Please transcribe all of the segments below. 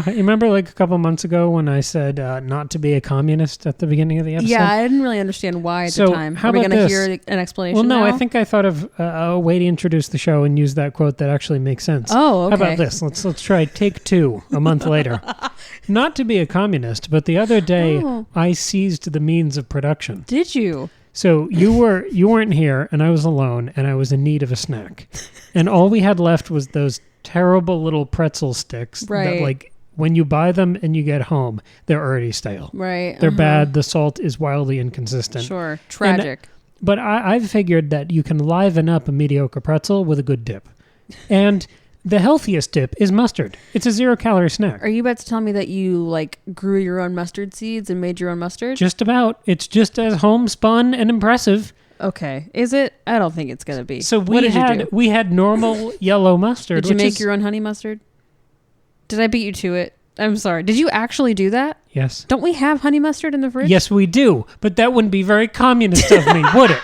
You remember like a couple months ago when I said not to be a communist at the beginning of the episode? Yeah, I didn't really understand why at the time. How Are we about going to this? hear an explanation Well, no, now? I think I thought of a way to introduce the show and use that quote that actually makes sense. Oh, okay. How about this? Let's try take two a month later. Not to be a communist, but the other day I seized the means of production. Did you? So you weren't here, and I was alone, and I was in need of a snack, and all we had left was those terrible little pretzel sticks that, like, when you buy them and you get home, they're already stale. Right. They're bad. The salt is wildly inconsistent. Sure. Tragic. But I've figured that you can liven up a mediocre pretzel with a good dip, and the healthiest dip is mustard. It's a 0-calorie snack. Are you about to tell me that you like grew your own mustard seeds and made your own mustard? Just about. It's just as homespun and impressive. Okay. Is it? I don't think it's going to be. So what did you do? We had normal yellow mustard. Did you make your own honey mustard? Did I beat you to it? I'm sorry. Did you actually do that? Yes. Don't we have honey mustard in the fridge? Yes, we do. But that wouldn't be very communist of me, would it?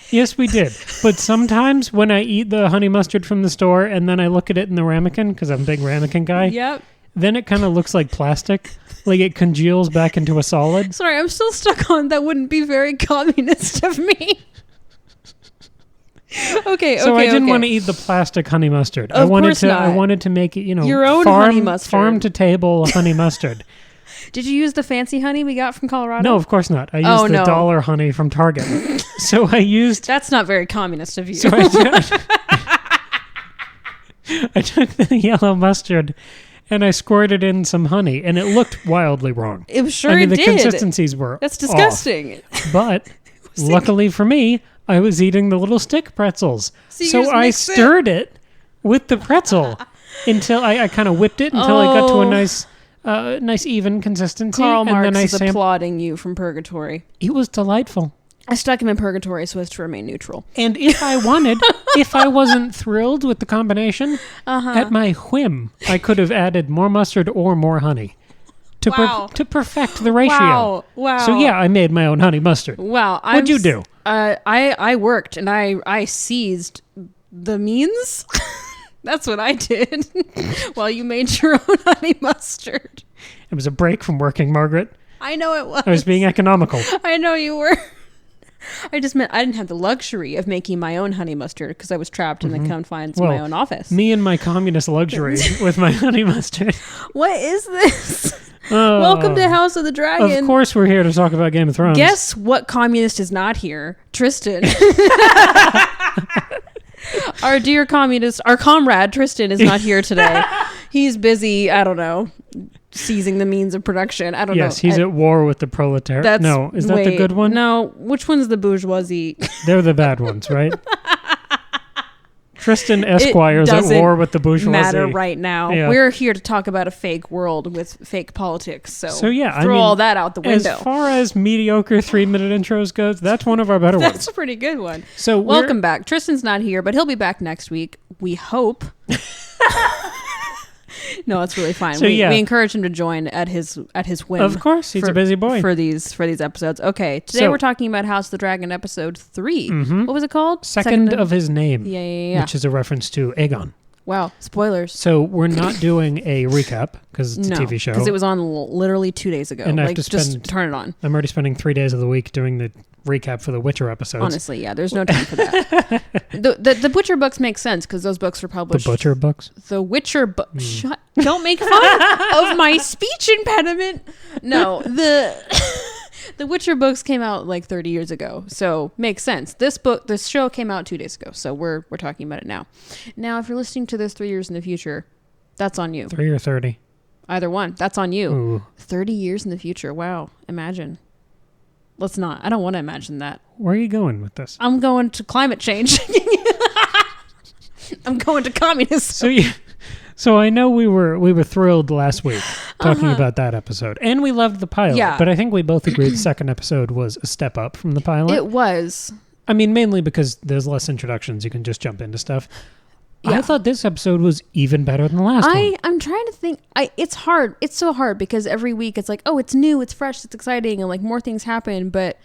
Yes, we did. But sometimes when I eat the honey mustard from the store and then I look at it in the ramekin, because I'm a big ramekin guy, Yep. then it kind of looks like plastic. Like it congeals back into a solid. Sorry, I'm still stuck on that wouldn't be very communist of me. Okay, So I didn't want to eat the plastic honey mustard. I wanted to make it, your own honey mustard. Farm to table honey mustard. Did you use the fancy honey we got from Colorado? No, of course not. I used the dollar honey from Target. So I used... That's not very communist of you. So I took the yellow mustard and I squirted in some honey, and it looked wildly wrong. It did. The consistencies were That's disgusting. off. But luckily for me, I was eating the little stick pretzels. So I stirred it with the pretzel until I kind of whipped it until I got to a nice even consistency. Karl and Marx then is applauding you from purgatory. It was delightful. I stuck him in purgatory so as to remain neutral. And if I wanted, if I wasn't thrilled with the combination, at my whim, I could have added more mustard or more honey to perfect the ratio. Wow. So yeah, I made my own honey mustard. Wow. What'd you do? I worked and I seized the means. That's what I did while you made your own honey mustard. It was a break from working, Margaret. I know it was. I was being economical. I know you were. I just meant I didn't have the luxury of making my own honey mustard because I was trapped in the confines of my own office. Me and my communist luxury with my honey mustard. What is this? Welcome to House of the Dragon. Of course we're here to talk about Game of Thrones. Guess what communist is not here? Tristan. Our dear communist, our comrade Tristan is not here today. He's busy, I don't know, seizing the means of production. I don't know. Yes, he's at war with the proletariat. Is that the good one? No, which one's the bourgeoisie? They're the bad ones, right? Tristan Esquire's at war with the bourgeoisie. Matter right now. Yeah. We're here to talk about a fake world with fake politics. So yeah, throw all that out the window. As far as mediocre 3-minute intros goes, that's one of our better ones. That's a pretty good one. So welcome back. Tristan's not here, but he'll be back next week. We hope. No, it's really fine. We encourage him to join at his whim. Of course, he's a busy boy for these episodes. Okay, today we're talking about House of the Dragon episode 3. Mm-hmm. What was it called? Second of his name. Yeah. Which is a reference to Aegon. Wow, spoilers. So we're not doing a recap because it's a TV show. Because it was on literally 2 days ago. And just turn it on. I'm already spending 3 days of the week doing the recap for the Witcher episodes. Honestly, yeah, there's no time for that. the Witcher books make sense because those books were published. The Butcher books? The Witcher book. Don't make fun of my speech impediment. No, the Witcher books came out like 30 years ago, so makes sense. This show came out 2 days ago, so we're talking about it now. Now, if you're listening to this 3 years in the future, that's on you. 3 or 30. Either one. That's on you. Ooh. 30 years in the future. Wow. Imagine. Let's not. I don't want to imagine that. Where are you going with this? I'm going to climate change. I'm going to communism. So I know we were thrilled last week talking about that episode, and we loved the pilot. Yeah. But I think we both agreed the second episode was a step up from the pilot. It was. I mean, mainly because there's less introductions. You can just jump into stuff. Yeah. I thought this episode was even better than the last one. I'm trying to think. It's hard. It's so hard because every week it's like, oh, it's new, it's fresh, it's exciting, and like more things happen. But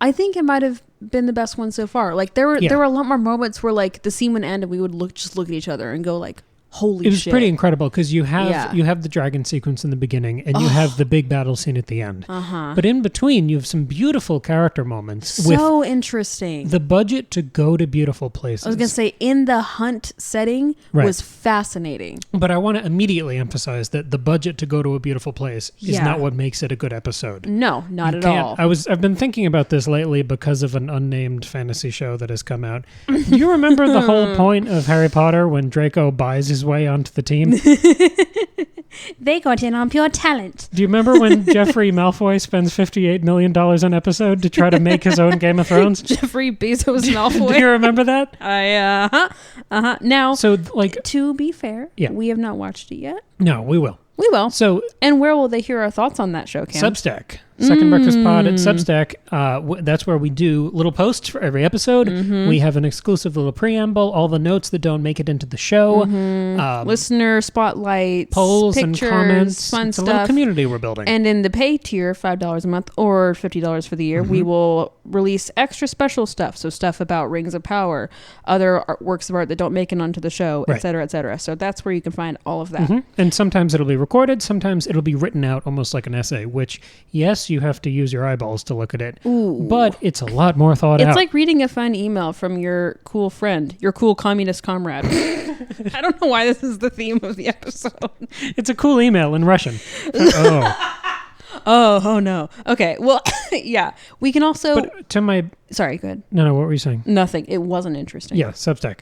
I think it might have been the best one so far. Like there were a lot more moments where like the scene would end and we would look at each other and go like, holy shit. It was pretty incredible because you have the dragon sequence in the beginning and you have the big battle scene at the end. But in between, you have some beautiful character moments. So interesting. The budget to go to beautiful places. I was going to say, in the hunt setting was fascinating. But I want to immediately emphasize that the budget to go to a beautiful place is not what makes it a good episode. No, not at all. I've been thinking about this lately because of an unnamed fantasy show that has come out. Do you remember the whole point of Harry Potter when Draco buys his way onto the team? They got in on pure talent. Do you remember when Jeffrey Malfoy spends $58 million an episode to try to make his own Game of Thrones? Jeffrey Bezos Malfoy. Do you remember that? Now, so like, to be fair, we have not watched it yet. No, we will. We will. So, and where will they hear our thoughts on that show, Cam? Substack. Second Breakfast Pod at Substack. That's where we do little posts for every episode. We have an exclusive little preamble, all the notes that don't make it into the show. Listener spotlights, polls pictures, and comments. fun it's stuff. A little community we're building. And in the pay tier, $5 a month or $50 for the year, we will release extra special stuff. So stuff about Rings of Power, other works of art that don't make it onto the show, et cetera, et cetera. So that's where you can find all of that. And sometimes it'll be recorded. Sometimes it'll be written out almost like an essay, which, yes, you have to use your eyeballs to look at it. Ooh. But it's a lot more thought out. It's like reading a fun email from your cool friend, your cool communist comrade. I don't know why this is the theme of the episode. It's a cool email in Russian. Oh no. Okay. Well, yeah. We can also. But to my. Sorry. Go ahead. No. What were you saying? Nothing. It wasn't interesting. Yeah. Substack.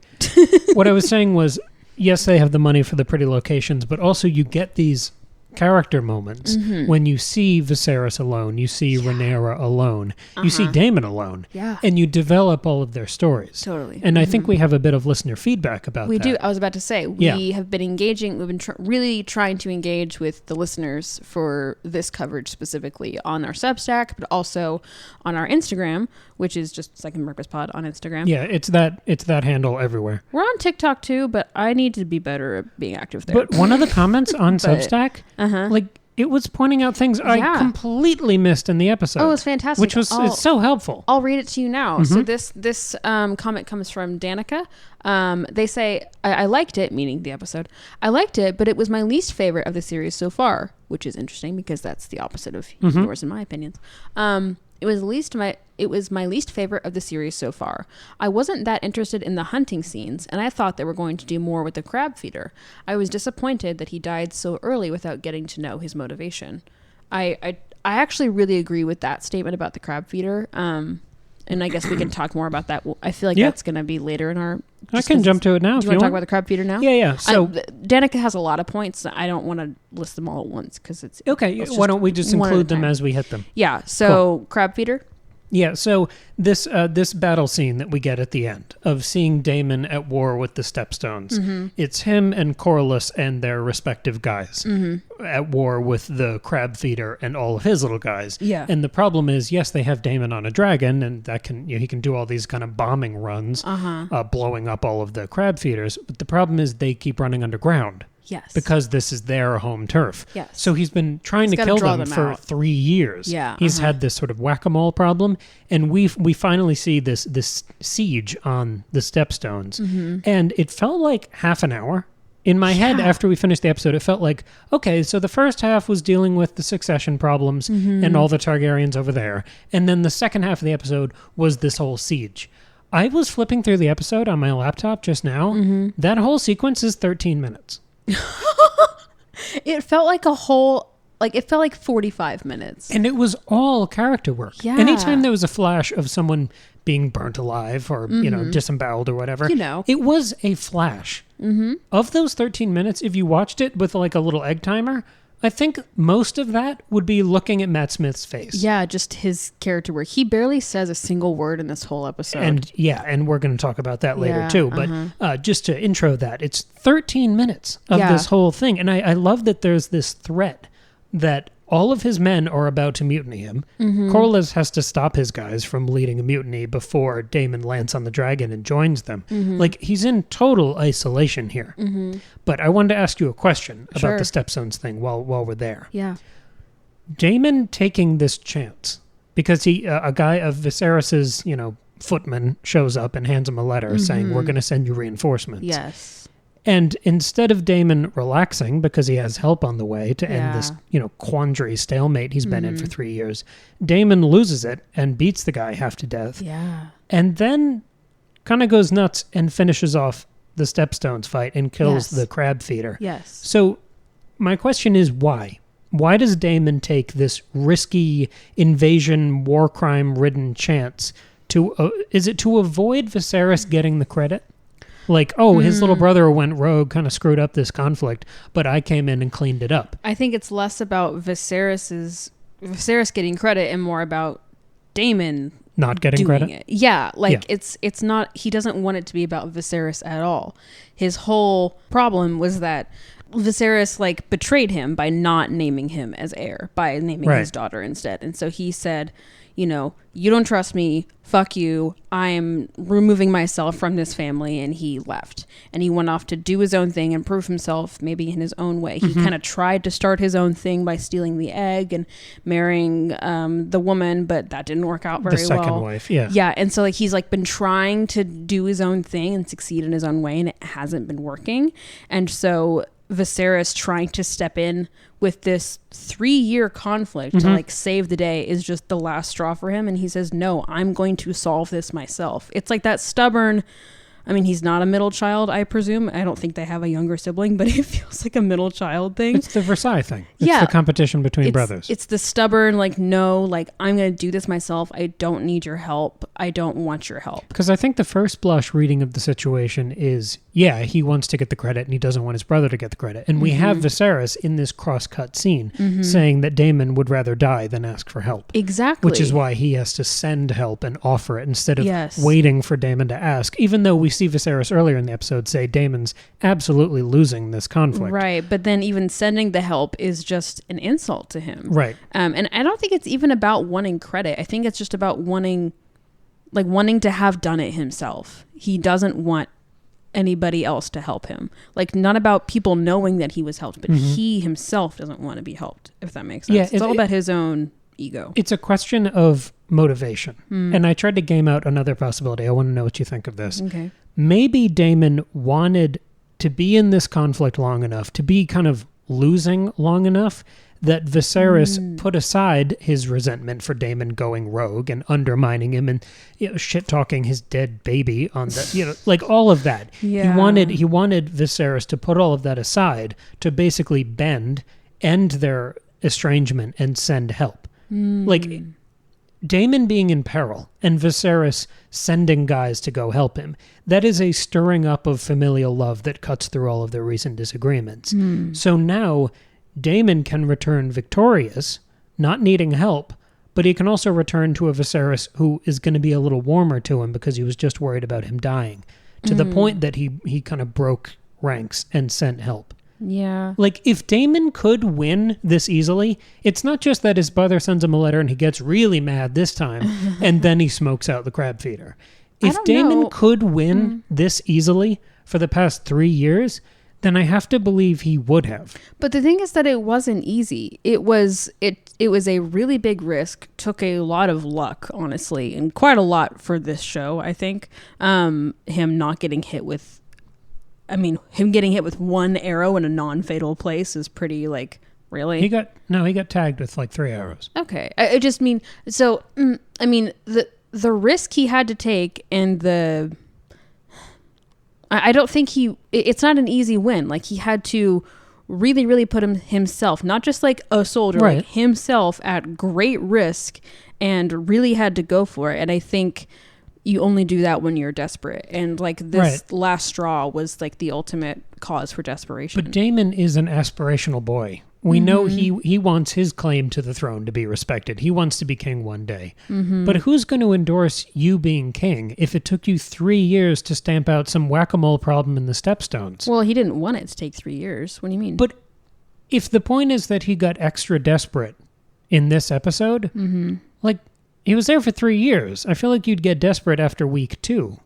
What I was saying was, yes, they have the money for the pretty locations, but also you get these character moments when you see Viserys alone, you see Rhaenyra alone, you see Daemon alone, and you develop all of their stories. Totally. And I think we have a bit of listener feedback about that. We do. I was about to say, we have been engaging, we've been really trying to engage with the listeners for this coverage specifically on our Substack, but also on our Instagram, which is just Second Breakfast Pod on Instagram. Yeah, it's that handle everywhere. We're on TikTok too, but I need to be better at being active there. But one of the comments on Substack, like, it was pointing out things I completely missed in the episode. Oh, it was fantastic. Which was it's so helpful. I'll read it to you now. So this comment comes from Danica. They say, I liked it, meaning the episode. I liked it, but it was my least favorite of the series so far, which is interesting because that's the opposite of yours in my opinions. It was my least favorite of the series so far. I wasn't that interested in the hunting scenes, and I thought they were going to do more with the crab feeder. I was disappointed that he died so early without getting to know his motivation. I actually really agree with that statement about the crab feeder. And I guess we can talk more about that. I feel like that's going to be later in our... I can jump to it now. Do you want to talk about the crab feeder now? Yeah. So Danica has a lot of points. I don't want to list them all at once because it's... Okay, why don't we just include them as we hit them? Yeah, so crab feeder? Yeah, so this battle scene that we get at the end of seeing Daemon at war with the Stepstones, it's him and Corlys and their respective guys at war with the crab feeder and all of his little guys. Yeah. And the problem is, yes, they have Daemon on a dragon, and that can he can do all these kind of bombing runs, blowing up all of the crab feeders. But the problem is they keep running underground. Yes. Because this is their home turf. Yes. So he's been trying to kill them for 3 years. Yeah. He's had this sort of whack-a-mole problem. And we finally see this siege on the Stepstones. And it felt like half an hour. In my head, after we finished the episode, it felt like, okay, so the first half was dealing with the succession problems and all the Targaryens over there. And then the second half of the episode was this whole siege. I was flipping through the episode on my laptop just now. That whole sequence is 13 minutes. It felt like it felt like 45 minutes. And it was all character work. Yeah. Anytime there was a flash of someone being burnt alive or, disemboweled or whatever, it was a flash. Of those 13 minutes, if you watched it with like a little egg timer, I think most of that would be looking at Matt Smith's face. Yeah, just his character work. He barely says a single word in this whole episode. And we're going to talk about that later too. But just to intro that, it's 13 minutes of this whole thing. And I love that there's this threat that all of his men are about to mutiny him. Corlys has to stop his guys from leading a mutiny before Daemon lands on the dragon and joins them. Like, he's in total isolation here. But I wanted to ask you a question about the Stepstones thing while we're there. Yeah. Daemon taking this chance because a guy of Viserys's, footman shows up and hands him a letter saying, we're going to send you reinforcements. Yes. And instead of Daemon relaxing because he has help on the way to end this, quandary stalemate he's been in for 3 years, Daemon loses it and beats the guy half to death. Yeah. And then kind of goes nuts and finishes off the Stepstones fight and kills the crab feeder. Yes. So my question is why? Why does Daemon take this risky invasion, war crime-ridden chance to... is it to avoid Viserys getting the credit? Like, his little brother went rogue, kind of screwed up this conflict, but I came in and cleaned it up. I think it's less about Viserys getting credit and more about Daemon not getting credit. It. Yeah, it's not. He doesn't want it to be about Viserys at all. His whole problem was that Viserys betrayed him by not naming him as heir, by naming his daughter instead, and so he said, you don't trust me, fuck you, I am removing myself from this family, and he left. And he went off to do his own thing and prove himself maybe in his own way. He kind of tried to start his own thing by stealing the egg and marrying the woman, but that didn't work out very well. The second wife, yeah. Yeah, and so he's been trying to do his own thing and succeed in his own way, and it hasn't been working. And so Viserys trying to step in with this 3-year conflict to save the day is just the last straw for him. And he says, no, I'm going to solve this myself. It's like that stubborn, he's not a middle child, I presume. I don't think they have a younger sibling, but it feels like a middle child thing. It's the Versailles thing. It's the competition between brothers. It's the stubborn, no, I'm going to do this myself. I don't need your help. I don't want your help. Because I think the first blush reading of the situation is, he wants to get the credit and he doesn't want his brother to get the credit. And we have Viserys in this cross-cut scene saying that Daemon would rather die than ask for help. Exactly. Which is why he has to send help and offer it instead of waiting for Daemon to ask, even though we see Viserys earlier in the episode say Daemon's absolutely losing this conflict. Right, but then even sending the help is just an insult to him. Right. And I don't think it's even about wanting credit. I think it's just about wanting to have done it himself. He doesn't want anybody else to help him. Not about people knowing that he was helped, but he himself doesn't want to be helped, if that makes sense. Yeah, it's all about his own ego. It's a question of motivation. And I tried to game out another possibility. I want to know what you think of this. Okay. Maybe Daemon wanted to be in this conflict long enough, to be kind of losing long enough, that Viserys put aside his resentment for Daemon going rogue and undermining him and shit-talking his dead baby on the, all of that. Yeah. He wanted Viserys to put all of that aside to basically end their estrangement and send help. Daemon being in peril and Viserys sending guys to go help him, that is a stirring up of familial love that cuts through all of their recent disagreements. So now Daemon can return victorious, not needing help, but he can also return to a Viserys who is going to be a little warmer to him because he was just worried about him dying, to the point that he kind of broke ranks and sent help. Yeah. If Daemon could win this easily, it's not just that his brother sends him a letter and he gets really mad this time and then he smokes out the crab feeder. If Daemon could win this easily for the past 3 years, then I have to believe he would have. But the thing is that it wasn't easy. It was a really big risk, took a lot of luck, honestly, and quite a lot for this show, I think. Him not getting hit with him getting hit with one arrow in a non-fatal place is pretty, really? He got tagged with 3 arrows. Okay. I just mean, so, the risk he had to take and I don't think it's not an easy win. He had to really, really put himself, not just a soldier, himself at great risk and really had to go for it. And I think you only do that when you're desperate. And this last straw was the ultimate cause for desperation. But Daemon is an aspirational boy. We know he wants his claim to the throne to be respected. He wants to be king one day. But who's going to endorse you being king if it took you 3 years to stamp out some whack-a-mole problem in the Stepstones? Well, he didn't want it to take 3 years. What do you mean? But if the point is that he got extra desperate in this episode, he was there for 3 years. I feel like you'd get desperate after week 2.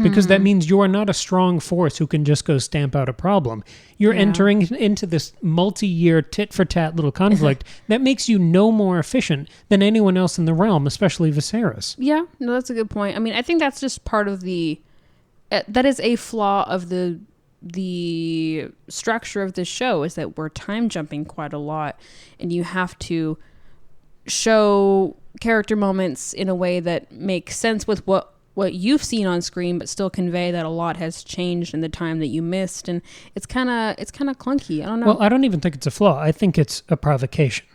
because that means you are not a strong force who can just go stamp out a problem. You're entering into this multi-year tit-for-tat little conflict that makes you no more efficient than anyone else in the realm, especially Viserys. Yeah, no, that's a good point. I mean, I think that's just part of that is a flaw of the structure of this show, is that we're time jumping quite a lot, and you have to show character moments in a way that makes sense with what you've seen on screen, but still convey that a lot has changed in the time that you missed, and it's kind of clunky. I don't know. Well, I don't even think it's a flaw. I think it's a provocation,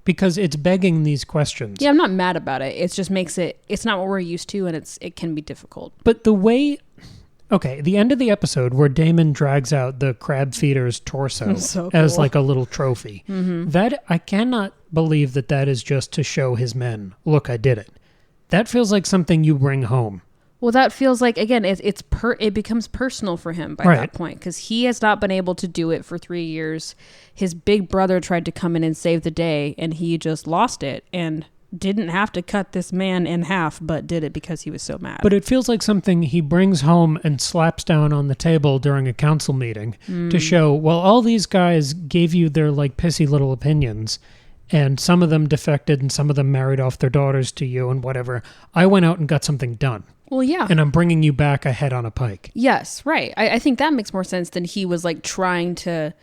because it's begging these questions. Yeah, I'm not mad about it. It just makes it's not what we're used to, and it can be difficult. But the way, the end of the episode where Daemon drags out the crab feeder's torso so as cool. like a little trophy, that I cannot believe that is just to show his men, look, I did it. That feels like something you bring home. Well, that feels like, again, it becomes personal for him by that point, because he has not been able to do it for 3 years. His big brother tried to come in and save the day, and he just lost it and didn't have to cut this man in half, but did it because he was so mad. But it feels like something he brings home and slaps down on the table during a council meeting to show, well, all these guys gave you their like pissy little opinions, and some of them defected and some of them married off their daughters to you and whatever. I went out and got something done. Well, yeah. And I'm bringing you back a head on a pike. Yes, right. I think that makes more sense than he was like trying to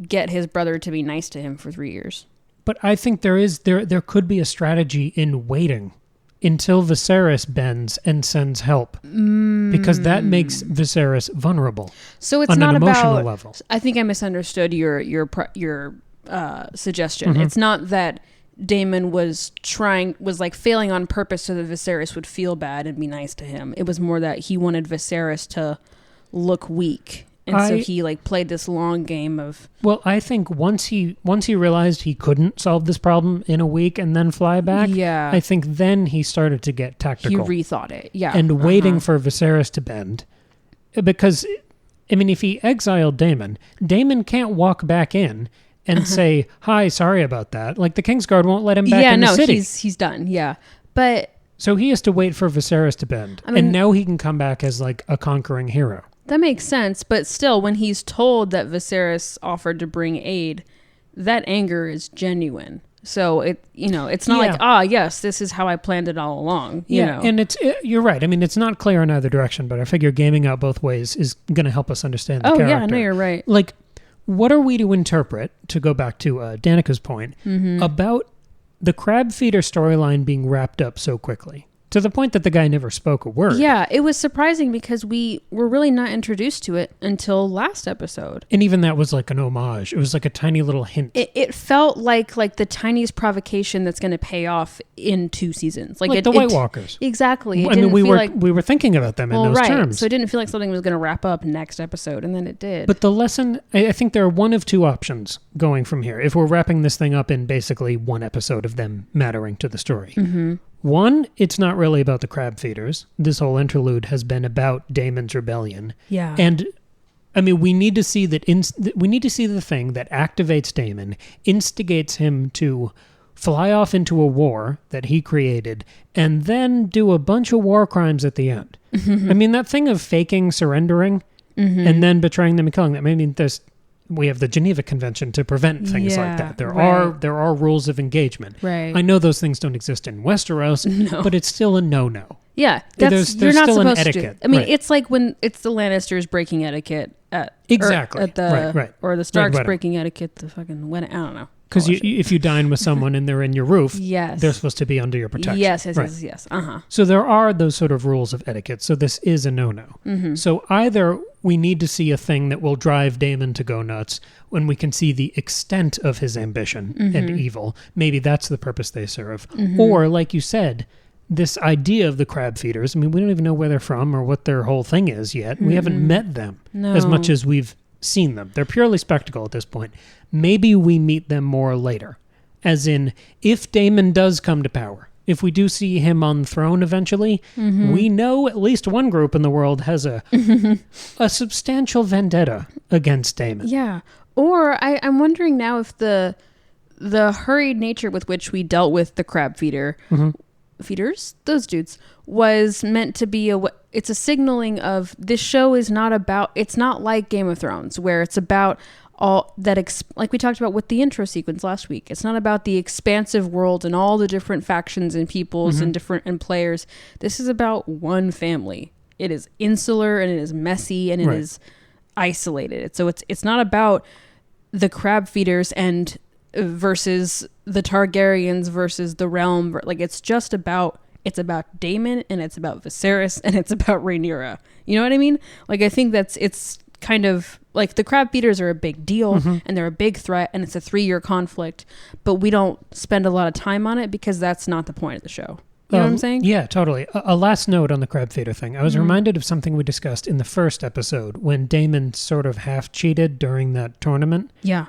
get his brother to be nice to him for 3 years. But I think there could be a strategy in waiting until Viserys bends and sends help, because that makes Viserys vulnerable. So it's on not an emotional about, level. I think I misunderstood your suggestion. It's not that Daemon was like failing on purpose so that Viserys would feel bad and be nice to him. It was more that he wanted Viserys to look weak. And so he like played this long game of... Well, I think once he realized he couldn't solve this problem in a week and then fly back, I think then he started to get tactical. He rethought it, yeah. And waiting for Viserys to bend. Because, I mean, if he exiled Daemon can't walk back in and say, hi, sorry about that. Like, the Kingsguard won't let him back in the city. Yeah, no, he's done, yeah. But... So he has to wait for Viserys to bend. And now he can come back as, like, a conquering hero. That makes sense, but still, when he's told that Viserys offered to bring aid, that anger is genuine. So it's not like, yes, this is how I planned it all along. You know? And you're right. I mean, it's not clear in either direction, but I figure gaming out both ways is going to help us understand the character. Oh yeah, no, you're right. Like, what are we to interpret, to go back to Danica's point, about the crab feeder storyline being wrapped up so quickly? To the point that the guy never spoke a word. Yeah, it was surprising because we were really not introduced to it until last episode. And even that was like an homage. It was like a tiny little hint. It felt like the tiniest provocation that's going to pay off in 2 seasons. Like the White Walkers. Exactly. I mean, we were thinking about them in those terms. So it didn't feel like something was going to wrap up next episode, and then it did. But the lesson, I think there are one of 2 options going from here. If we're wrapping this thing up in basically 1 episode of them mattering to the story. Mm-hmm. 1, it's not really about the crab feeders. This whole interlude has been about Daemon's rebellion. Yeah. And I mean, we need to see that. We need to see the thing that activates Daemon, instigates him to fly off into a war that he created, and then do a bunch of war crimes at the end. I mean, that thing of faking surrendering and then betraying them and killing them. I mean, we have the Geneva Convention to prevent things like that. There are rules of engagement. Right. I know those things don't exist in Westeros, but it's still a no-no. Yeah, there's you're not still supposed an etiquette. To. I mean, it's like when it's the Lannisters breaking etiquette or the Starks breaking etiquette. The fucking wedding. I don't know. Because if you dine with someone and they're in your roof, yes, they're supposed to be under your protection. Yes. Uh-huh. So there are those sort of rules of etiquette. So this is a no-no. So either we need to see a thing that will drive Daemon to go nuts when we can see the extent of his ambition and evil. Maybe that's the purpose they serve. Or, like you said, this idea of the crab feeders. I mean, we don't even know where they're from or what their whole thing is yet. We haven't met them as much as we've seen them. They're purely spectacle at this point. Maybe we meet them more later. As in, if Daemon does come to power, if we do see him on the throne eventually, we know at least one group in the world has a substantial vendetta against Daemon. Yeah. Or I'm wondering now if the hurried nature with which we dealt with the crab feeders, those dudes, was meant to be it's a signaling of this show is not about, it's not like Game of Thrones where it's about all that, like we talked about with the intro sequence last week. It's not about the expansive world and all the different factions and peoples and different players. This is about one family. It is insular and it is messy and it is isolated. So it's not about the crab feeders and versus the Targaryens versus the realm. Like it's about Daemon and it's about Viserys and it's about Rhaenyra. You know what I mean? Like I think it's kind of like the crab feeders are a big deal and they're a big threat and it's a 3-year conflict, but we don't spend a lot of time on it because that's not the point of the show. You know what I'm saying? Yeah, totally. A last note on the crab feeder thing. I was reminded of something we discussed in the first episode when Daemon sort of half cheated during that tournament. Yeah.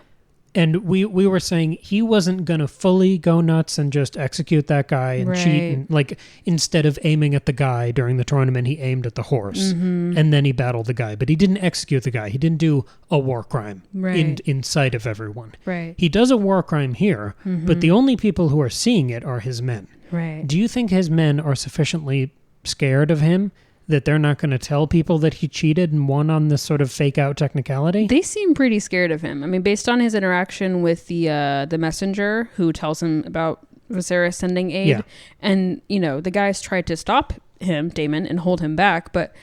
And we were saying he wasn't going to fully go nuts and just execute that guy and cheat. And, like, instead of aiming at the guy during the tournament, he aimed at the horse. And then he battled the guy. But he didn't execute the guy. He didn't do a war crime in sight of everyone. Right. He does a war crime here, but the only people who are seeing it are his men. Right. Do you think his men are sufficiently scared of him that they're not going to tell people that he cheated and won on this sort of fake out technicality? They seem pretty scared of him. I mean, based on his interaction with the messenger who tells him about Viserys sending aid. Yeah. And, you know, the guys tried to stop him, Daemon, and hold him back. But,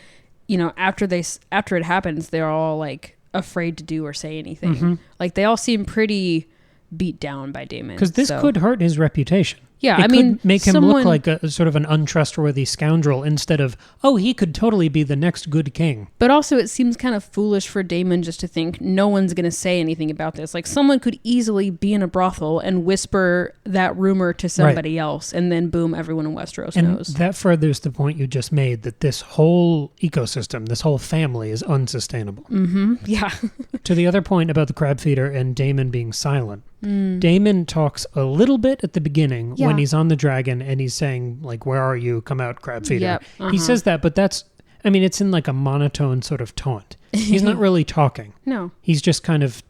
you know, after it happens, they're all like afraid to do or say anything. Like they all seem pretty beat down by Daemon. Because this could hurt his reputation. Yeah, it could make him look like a sort of an untrustworthy scoundrel instead of, oh, he could totally be the next good king. But also it seems kind of foolish for Daemon just to think no one's going to say anything about this. Like someone could easily be in a brothel and whisper that rumor to somebody else and then boom, everyone in Westeros knows. That furthers the point you just made that this whole ecosystem, this whole family is unsustainable. Yeah. To the other point about the crab feeder and Daemon being silent. Daemon talks a little bit at the beginning when he's on the dragon and he's saying, like, where are you? Come out, crab feeder. Yep, He says that, but it's in like a monotone sort of taunt. He's not really talking. No. He's just kind of,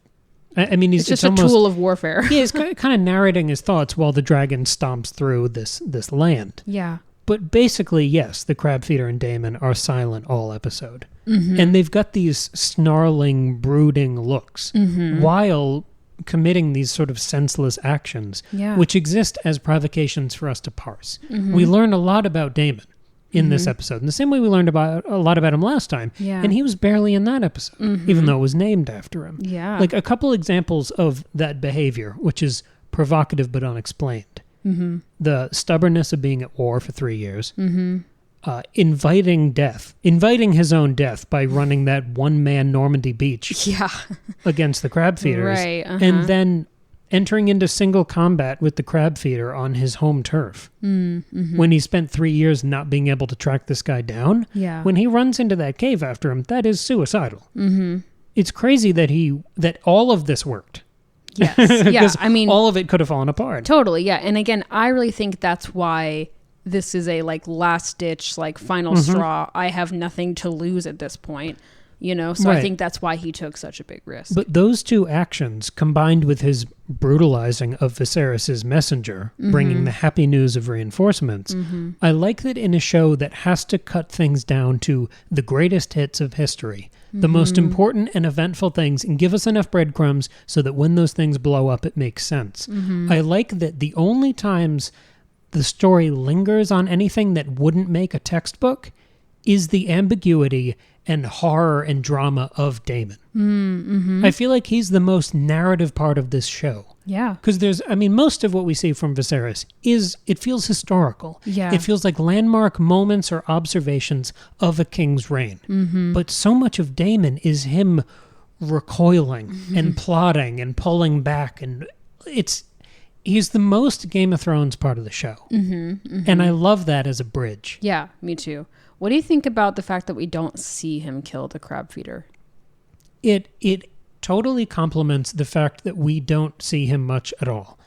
it's just almost a tool of warfare. He's kind of narrating his thoughts while the dragon stomps through this land. Yeah. But basically, yes, the crab feeder and Daemon are silent all episode. And they've got these snarling, brooding looks while committing these sort of senseless actions, which exist as provocations for us to parse. We learn a lot about Daemon in this episode, in the same way we learned a lot about him last time, and he was barely in that episode, even though it was named after him. Yeah. Like a couple examples of that behavior, which is provocative but unexplained. The stubbornness of being at war for 3 years, inviting his own death by running that one-man Normandy beach against the crab feeders, and then entering into single combat with the crab feeder on his home turf. When he spent 3 years not being able to track this guy down, when he runs into that cave after him, that is suicidal. It's crazy that all of this worked. Yes, yeah. I mean, all of it could have fallen apart. Totally, yeah. And again, I really think that's why this is a like last ditch, like final straw. I have nothing to lose at this point, you know? So I think that's why he took such a big risk. But those two actions combined with his brutalizing of Viserys' messenger, bringing the happy news of reinforcements, I like that in a show that has to cut things down to the greatest hits of history, the most important and eventful things, and give us enough breadcrumbs so that when those things blow up, it makes sense. I like that the only times the story lingers on anything that wouldn't make a textbook is the ambiguity and horror and drama of Daemon. I feel like he's the most narrative part of this show. Yeah. Because most of what we see from Viserys it feels historical. Yeah. It feels like landmark moments or observations of a king's reign. But so much of Daemon is him recoiling and plotting and pulling back. And he's the most Game of Thrones part of the show. And I love that as a bridge. Yeah, me too. What do you think about the fact that we don't see him kill the crab feeder? It totally complements the fact that we don't see him much at all.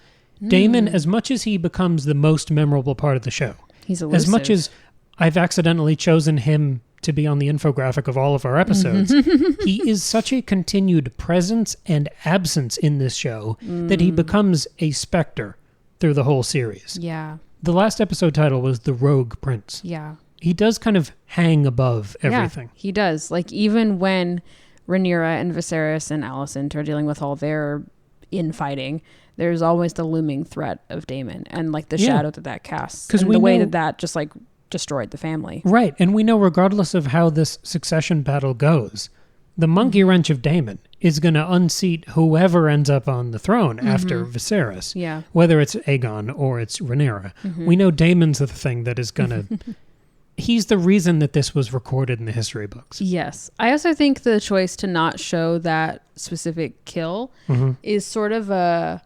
Daemon, as much as he becomes the most memorable part of the show, he's elusive. As much as I've accidentally chosen him to be on the infographic of all of our episodes, he is such a continued presence and absence in this show that he becomes a specter through the whole series. Yeah. The last episode title was The Rogue Prince. Yeah. kind of hang above everything. Yeah, he does. Like, even when Rhaenyra and Viserys and Alicent are dealing with all their infighting, there's always the looming threat of Daemon and like the shadow that casts, and the way that just like destroyed the family. Right, and we know regardless of how this succession battle goes, the monkey wrench of Daemon is going to unseat whoever ends up on the throne after Viserys. Yeah. Whether it's Aegon or it's Rhaenyra. We know Daemon's the thing that is going to... He's the reason that this was recorded in the history books. Yes. I also think the choice to not show that specific kill is sort of not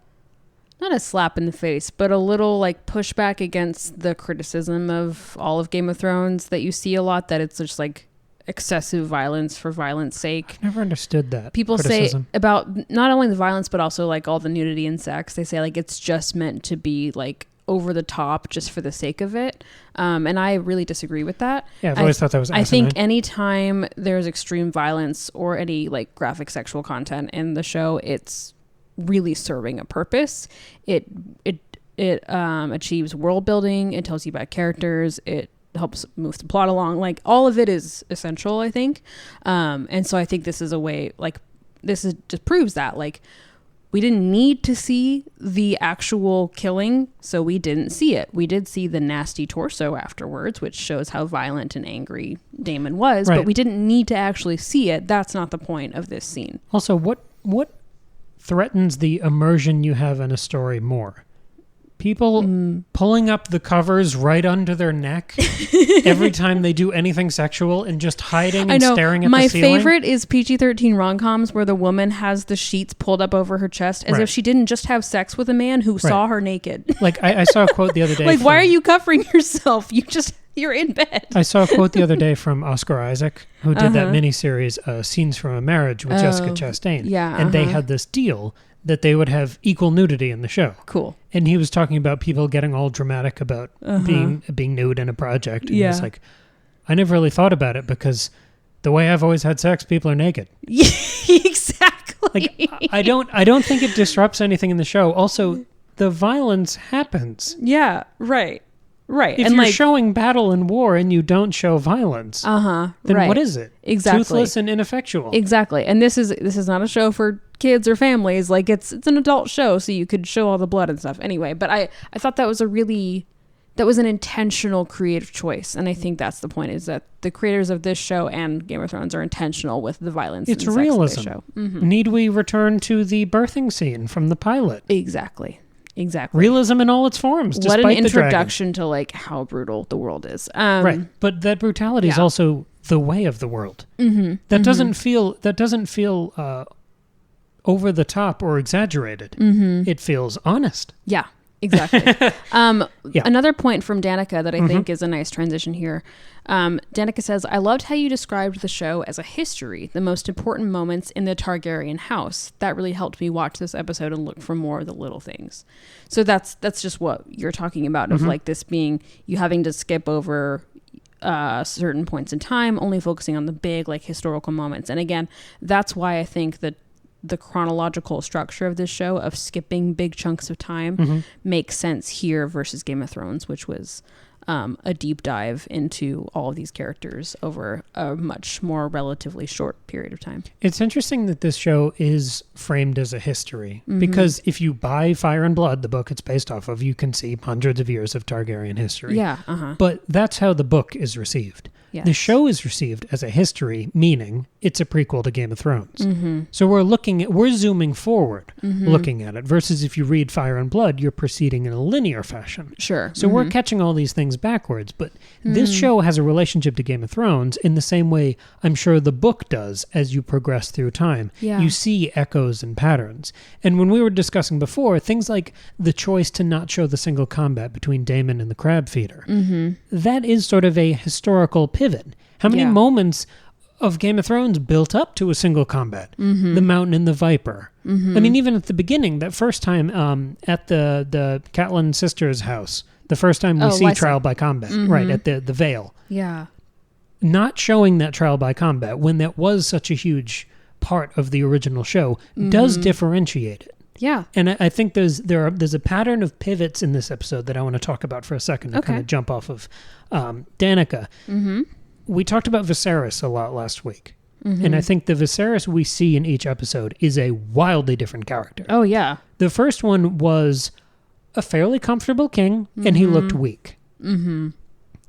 a slap in the face, but a little like pushback against the criticism of all of Game of Thrones that you see a lot, that it's just like excessive violence for violence sake. I've never understood that. People criticism. say about not only the violence, but also like all the nudity and sex. They say like it's just meant to be like over the top just for the sake of it. And I really disagree with that. Yeah, I've always thought that was asinine. I think anytime there's extreme violence or any like graphic sexual content in the show, it's really serving a purpose. It achieves world building. It tells you about characters. It helps move the plot along. Like, all of it is essential, I think. And so I think this is a way, like, just proves that, like, we didn't need to see the actual killing, so we didn't see it. We did see the nasty torso afterwards, which shows how violent and angry Daemon was, but we didn't need to actually see it. That's not the point of this scene. Also, what threatens the immersion you have in a story more? People pulling up the covers right under their neck every time they do anything sexual and just hiding and staring at the ceiling. My favorite is PG-13 rom-coms where the woman has the sheets pulled up over her chest as if she didn't just have sex with a man who saw her naked. Like, I saw a quote the other day. Like, why are you covering yourself? You're in bed. I saw a quote the other day from Oscar Isaac, who did that miniseries, Scenes from a Marriage with Jessica Chastain. Yeah, and they had this deal that they would have equal nudity in the show. Cool. And he was talking about people getting all dramatic about being nude in a project. And it's like, I never really thought about it because the way I've always had sex, people are naked. Exactly. Like, I don't think it disrupts anything in the show. Also, the violence happens. Yeah, right. Right. If you're showing battle and war and you don't show violence, then what is it? Exactly. Toothless and ineffectual. Exactly. And this is not a show for kids or families. Like, it's an adult show, so you could show all the blood and stuff. Anyway, but I thought that was an intentional creative choice. And I think that's the point, is that the creators of this show and Game of Thrones are intentional with the violence. It's and realism. Sex of the show. Need we return to the birthing scene from the pilot? Exactly. Realism in all its forms. What an introduction to like how brutal the world is. Right, but that brutality is also the way of the world. That doesn't feel over the top or exaggerated. It feels honest. Yeah, exactly. Another point from Danica that I think is a nice transition here. Danica says, I loved how you described the show as a history, the most important moments in the Targaryen house. That really helped me watch this episode and look for more of the little things. So that's just what you're talking about, of like this being, you having to skip over certain points in time, only focusing on the big like historical moments. And again, that's why I think that the chronological structure of this show of skipping big chunks of time makes sense here versus Game of Thrones, which was a deep dive into all of these characters over a much more relatively short period of time. It's interesting that this show is framed as a history, because if you buy Fire and Blood, the book it's based off of, you can see hundreds of years of Targaryen history. Yeah. But that's how the book is received. Yes. The show is received as a history, meaning it's a prequel to Game of Thrones. So we're zooming forward, looking at it, versus if you read Fire and Blood, you're proceeding in a linear fashion. Sure. So we're catching all these things backwards, but this show has a relationship to Game of Thrones in the same way I'm sure the book does as you progress through time. Yeah. You see echoes and patterns. And when we were discussing before, things like the choice to not show the single combat between Daemon and the crab feeder, that is sort of a historical pivot. How many moments of Game of Thrones built up to a single combat? The Mountain and the Viper. I mean, even at the beginning, that first time at the Catelyn sisters' house, the first time we see trial by combat, right, at the Vale. Yeah. Not showing that trial by combat when that was such a huge part of the original show does differentiate it. Yeah. And I think there's a pattern of pivots in this episode that I want to talk about for a second to kind of jump off of Danica. Mm-hmm. We talked about Viserys a lot last week. Mm-hmm. And I think the Viserys we see in each episode is a wildly different character. Oh, yeah. The first one was a fairly comfortable king, and he looked weak. Mm-hmm.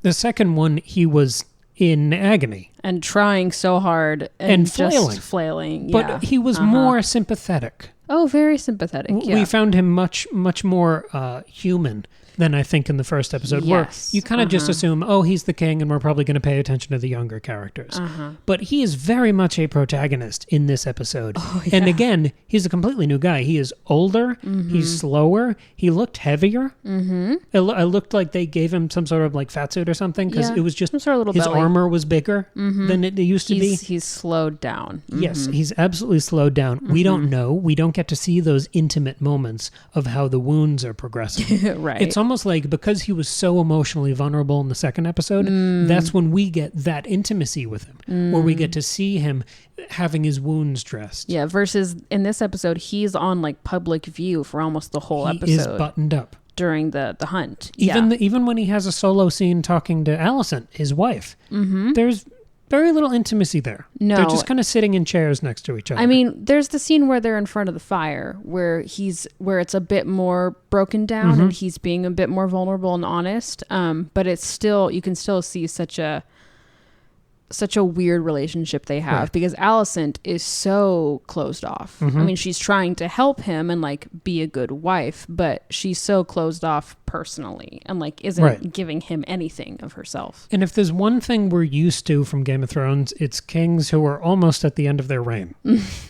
The second one, he was in agony. And trying so hard. And just flailing. Yeah. But he was more sympathetic. Oh, very sympathetic. Yeah. We found him much more human than I think in the first episode, where you kind of just assume, oh, he's the king and we're probably going to pay attention to the younger characters. But he is very much a protagonist in this episode. Oh, yeah. And again, he's a completely new guy. He is older, he's slower, he looked heavier. It looked like they gave him some sort of like fat suit or something, because it was just, some sort of little his belly. Armor was bigger than it used to be. He's slowed down. Yes, he's absolutely slowed down. We don't know. We don't get to see those intimate moments of how the wounds are progressing. Right. It's almost like because he was so emotionally vulnerable in the second episode, that's when we get that intimacy with him, where we get to see him having his wounds dressed. Yeah, versus in this episode, he's on like public view for almost the whole episode. He is buttoned up. During the hunt. Even when he has a solo scene talking to Alicent, his wife, there's very little intimacy there. No. They're just kind of sitting in chairs next to each other. I mean, there's the scene where they're in front of the fire, where it's a bit more broken down and he's being a bit more vulnerable and honest. But it's still, you can still see such a weird relationship they have, because Alicent is so closed off. I mean, she's trying to help him and like be a good wife, but she's so closed off personally and like isn't giving him anything of herself. And if there's one thing we're used to from Game of Thrones, it's kings who are almost at the end of their reign.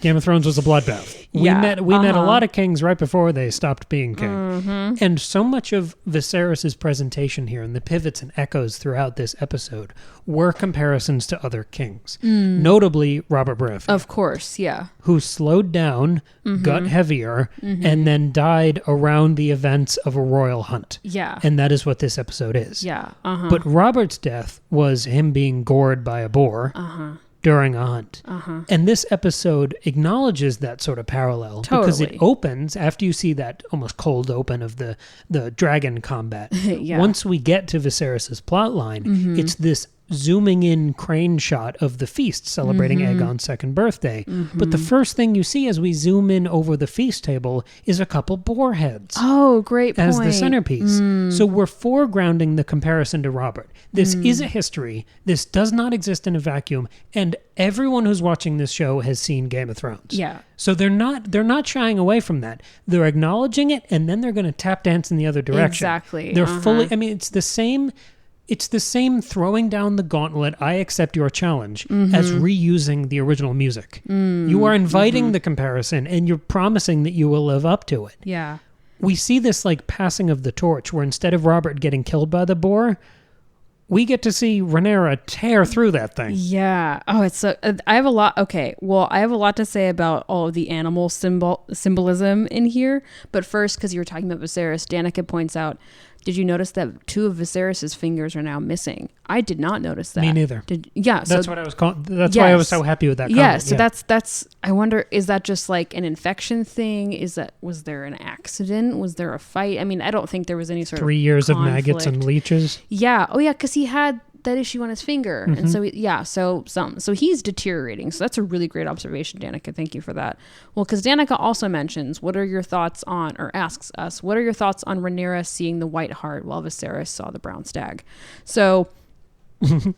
Game of Thrones was a bloodbath. We met a lot of kings right before they stopped being king. And so much of Viserys' presentation here and the pivots and echoes throughout this episode were comparisons to other kings. Notably Robert Baratheon. Of course, yeah. Who slowed down, got heavier, and then died around the events of a royal hunt. Yeah. And that is what this episode is. Yeah. But Robert's death was him being gored by a boar during a hunt. And this episode acknowledges that sort of parallel. Totally. Because it opens, after you see that almost cold open of the dragon combat, once we get to Viserys' plotline, it's this zooming in crane shot of the feast celebrating Aegon's second birthday. But the first thing you see as we zoom in over the feast table is a couple boar heads. Oh, great point. As the centerpiece. So we're foregrounding the comparison to Robert. This is a history. This does not exist in a vacuum. And everyone who's watching this show has seen Game of Thrones. Yeah. So they're not shying away from that. They're acknowledging it, and then they're going to tap dance in the other direction. Exactly. They're fully, I mean, it's the same throwing down the gauntlet, I accept your challenge, as reusing the original music. You are inviting the comparison, and you're promising that you will live up to it. Yeah. We see this like passing of the torch, where instead of Robert getting killed by the boar, we get to see Rhaenyra tear through that thing. Yeah. Oh, it's so... I have a lot... Okay. Well, I have a lot to say about all of the animal symbolism in here. But first, because you were talking about Viserys, Danica points out, did you notice that 2 of Viserys' fingers are now missing? I did not notice that. Me neither. That's what I was calling. That's why I was so happy with that comment. Yeah, so that's I wonder, is that just like an infection thing? Was there an accident? Was there a fight? I mean, I don't think there was any sort of 3 years conflict. of maggots and leeches. Yeah. Oh yeah, because he had that issue on his finger, and so he's deteriorating. So that's a really great observation, Danica. Thank you for that. Well, because Danica also mentions, what are your thoughts on, or asks us, what are your thoughts on Rhaenyra seeing the White Hart while Viserys saw the brown stag? So,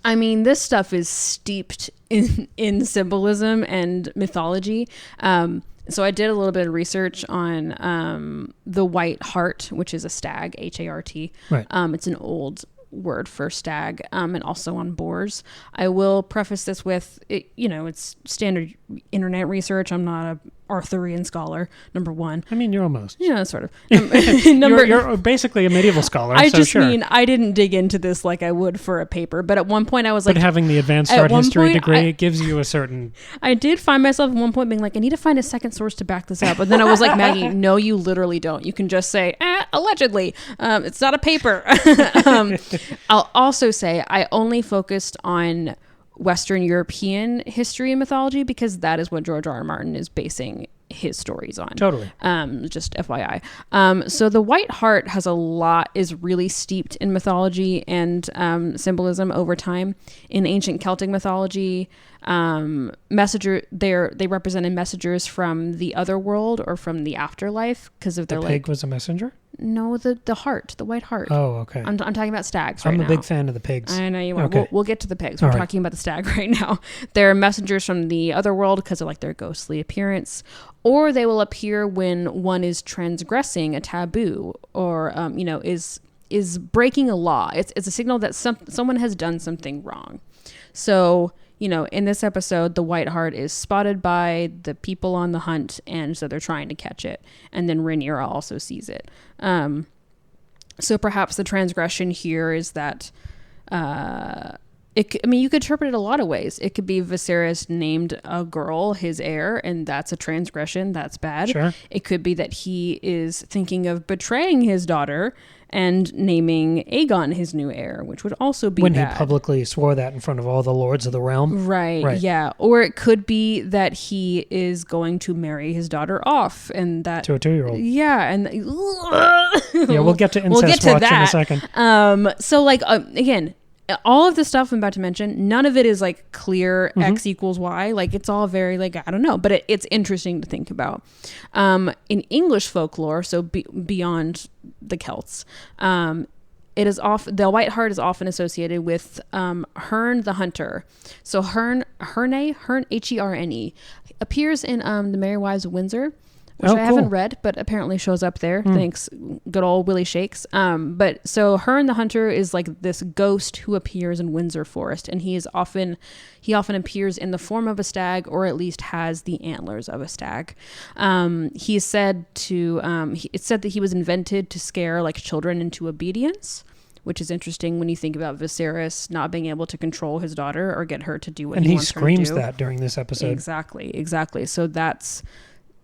I mean, this stuff is steeped in symbolism and mythology. So I did a little bit of research on the White Hart, which is a stag, H-A-R-T. Right. It's an old word for stag, and also on boars. I will preface this with, it's standard internet research. I'm not a Arthurian scholar, number one. I mean, you're almost. Yeah, sort of. You're basically a medieval scholar. I mean, I didn't dig into this like I would for a paper, but at one point I was like... But having the advanced art history degree, it gives you a certain... I did find myself at one point being like, I need to find a second source to back this up. But then I was like, Maggie, no, you literally don't. You can just say, allegedly. It's not a paper. I'll also say I only focused on Western European history and mythology because that is what George R. R. Martin is basing his stories on. Totally. Just FYI. So the White Hart is really steeped in mythology and symbolism over time. In ancient Celtic mythology, they represented messengers from the other world or from the afterlife because of their the pig was a messenger. No, the White Hart. Oh, okay. I'm talking about stags right now. I'm a big fan of the pigs. I know you are. Okay. We'll get to the pigs. We're talking about the stag right now. They're messengers from the other world because of like their ghostly appearance, or they will appear when one is transgressing a taboo or is breaking a law. It's a signal that someone has done something wrong. So, in this episode, the White Hart is spotted by the people on the hunt, and so they're trying to catch it. And then Rhaenyra also sees it. So perhaps the transgression here is that, you could interpret it a lot of ways. It could be Viserys named a girl his heir, and that's a transgression. That's bad. Sure. It could be that he is thinking of betraying his daughter and naming Aegon his new heir, which would also be when bad. He publicly swore that in front of all the lords of the realm. Right, yeah. Or it could be that he is going to marry his daughter off, and that to a 2-year-old. Yeah, and yeah, we'll get to incest watch in a second. So again, all of the stuff I'm about to mention, none of it is like clear X equals Y. Like it's all very like, I don't know, but it's interesting to think about. In English folklore, so beyond the Celts, it is the White Hart is often associated with Herne the Hunter. So Herne, Herne, appears in The Merry Wives of Windsor, which I haven't read, but apparently shows up there. Thanks, good old Willie Shakes. But so Herne the Hunter is like this ghost who appears in Windsor Forest, and he often appears in the form of a stag, or at least has the antlers of a stag. It's said that he was invented to scare like children into obedience, which is interesting when you think about Viserys not being able to control his daughter or get her to do what he wants her to do. And he screams that during this episode. Exactly. So that's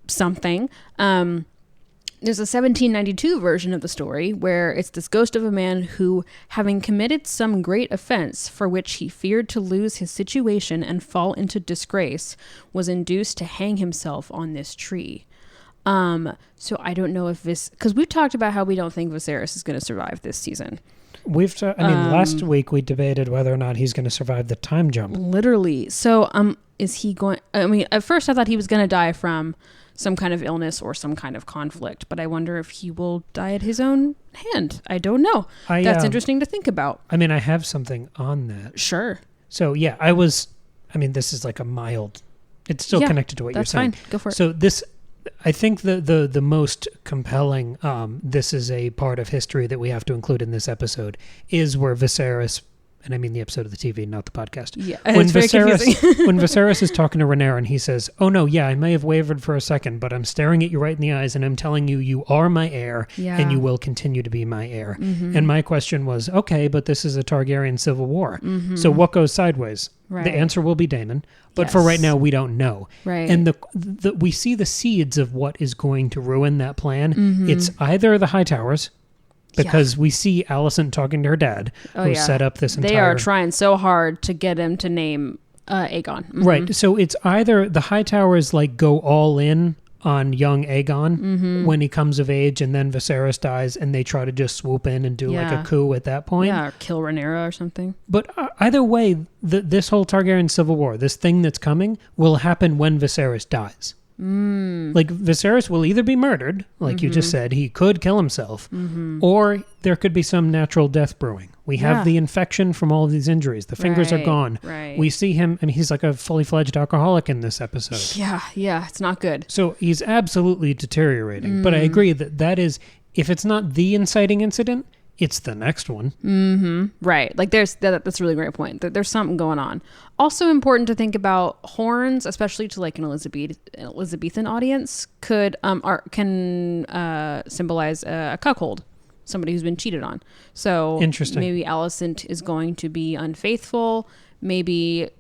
something. There's a 1792 version of the story where it's this ghost of a man who, having committed some great offense for which he feared to lose his situation and fall into disgrace, was induced to hang himself on this tree. So I don't know if because we've talked about how we don't think Viserys is going to survive this season. Last week we debated whether or not he's going to survive the time jump. Literally. So, is he going? At first I thought he was going to die from some kind of illness or some kind of conflict, but I wonder if he will die at his own hand. I don't know. That's interesting to think about. I have something on that. Sure. So yeah, this is like a mild, it's still connected to what you're saying. That's fine. Go for it. So this, I think the most compelling, this is a part of history that we have to include in this episode, is where Viserys, and I mean the episode of the TV, not the podcast. Yeah, it's very confusing. When Viserys is talking to Rhaenyra and he says, "Oh no, yeah, I may have wavered for a second, but I'm staring at you right in the eyes and I'm telling you, you are my heir and you will continue to be my heir." Mm-hmm. And my question was, okay, but this is a Targaryen civil war. Mm-hmm. So what goes sideways? Right. The answer will be Daemon, but for right now, we don't know. Right. And we see the seeds of what is going to ruin that plan. Mm-hmm. It's either the High Towers, because we see Alicent talking to her dad, who set up this entire... They are trying so hard to get him to name Aegon. Mm-hmm. Right. So it's either the High Towers go all in on young Aegon when he comes of age, and then Viserys dies, and they try to just swoop in and do a coup at that point. Yeah, or kill Rhaenyra or something. But either way, this whole Targaryen civil war, this thing that's coming, will happen when Viserys dies. Viserys will either be murdered, like you just said, he could kill himself, or there could be some natural death brewing. We have the infection from all of these injuries. The fingers are gone. Right. We see him, he's like a fully fledged alcoholic in this episode. Yeah, it's not good. So he's absolutely deteriorating. But I agree that is, if it's not the inciting incident, it's the next one. Mm-hmm. Right. that's a really great point. There's something going on. Also important to think about, horns, especially to an Elizabethan audience, can symbolize a cuckold, somebody who's been cheated on. So interesting. Maybe Alicent is going to be unfaithful. Maybe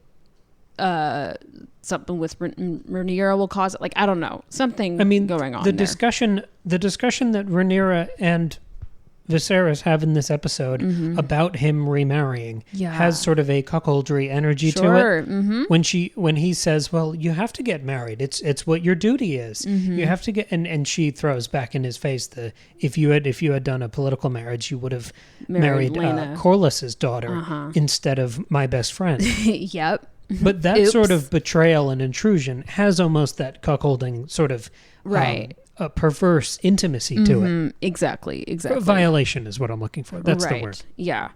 something with Rhaenyra will cause it. I don't know. Something going on. The discussion that Rhaenyra and Viserys have in this episode about him remarrying has sort of a cuckoldry energy to it. When he says, well, you have to get married. It's what your duty is. You have to get, and she throws back in his face if you had done a political marriage, you would have married Corlys's daughter instead of my best friend. Yep. But that sort of betrayal and intrusion has almost that cuckolding sort of a perverse intimacy to it. Exactly. Violation is what I'm looking for. That's the word. Yeah,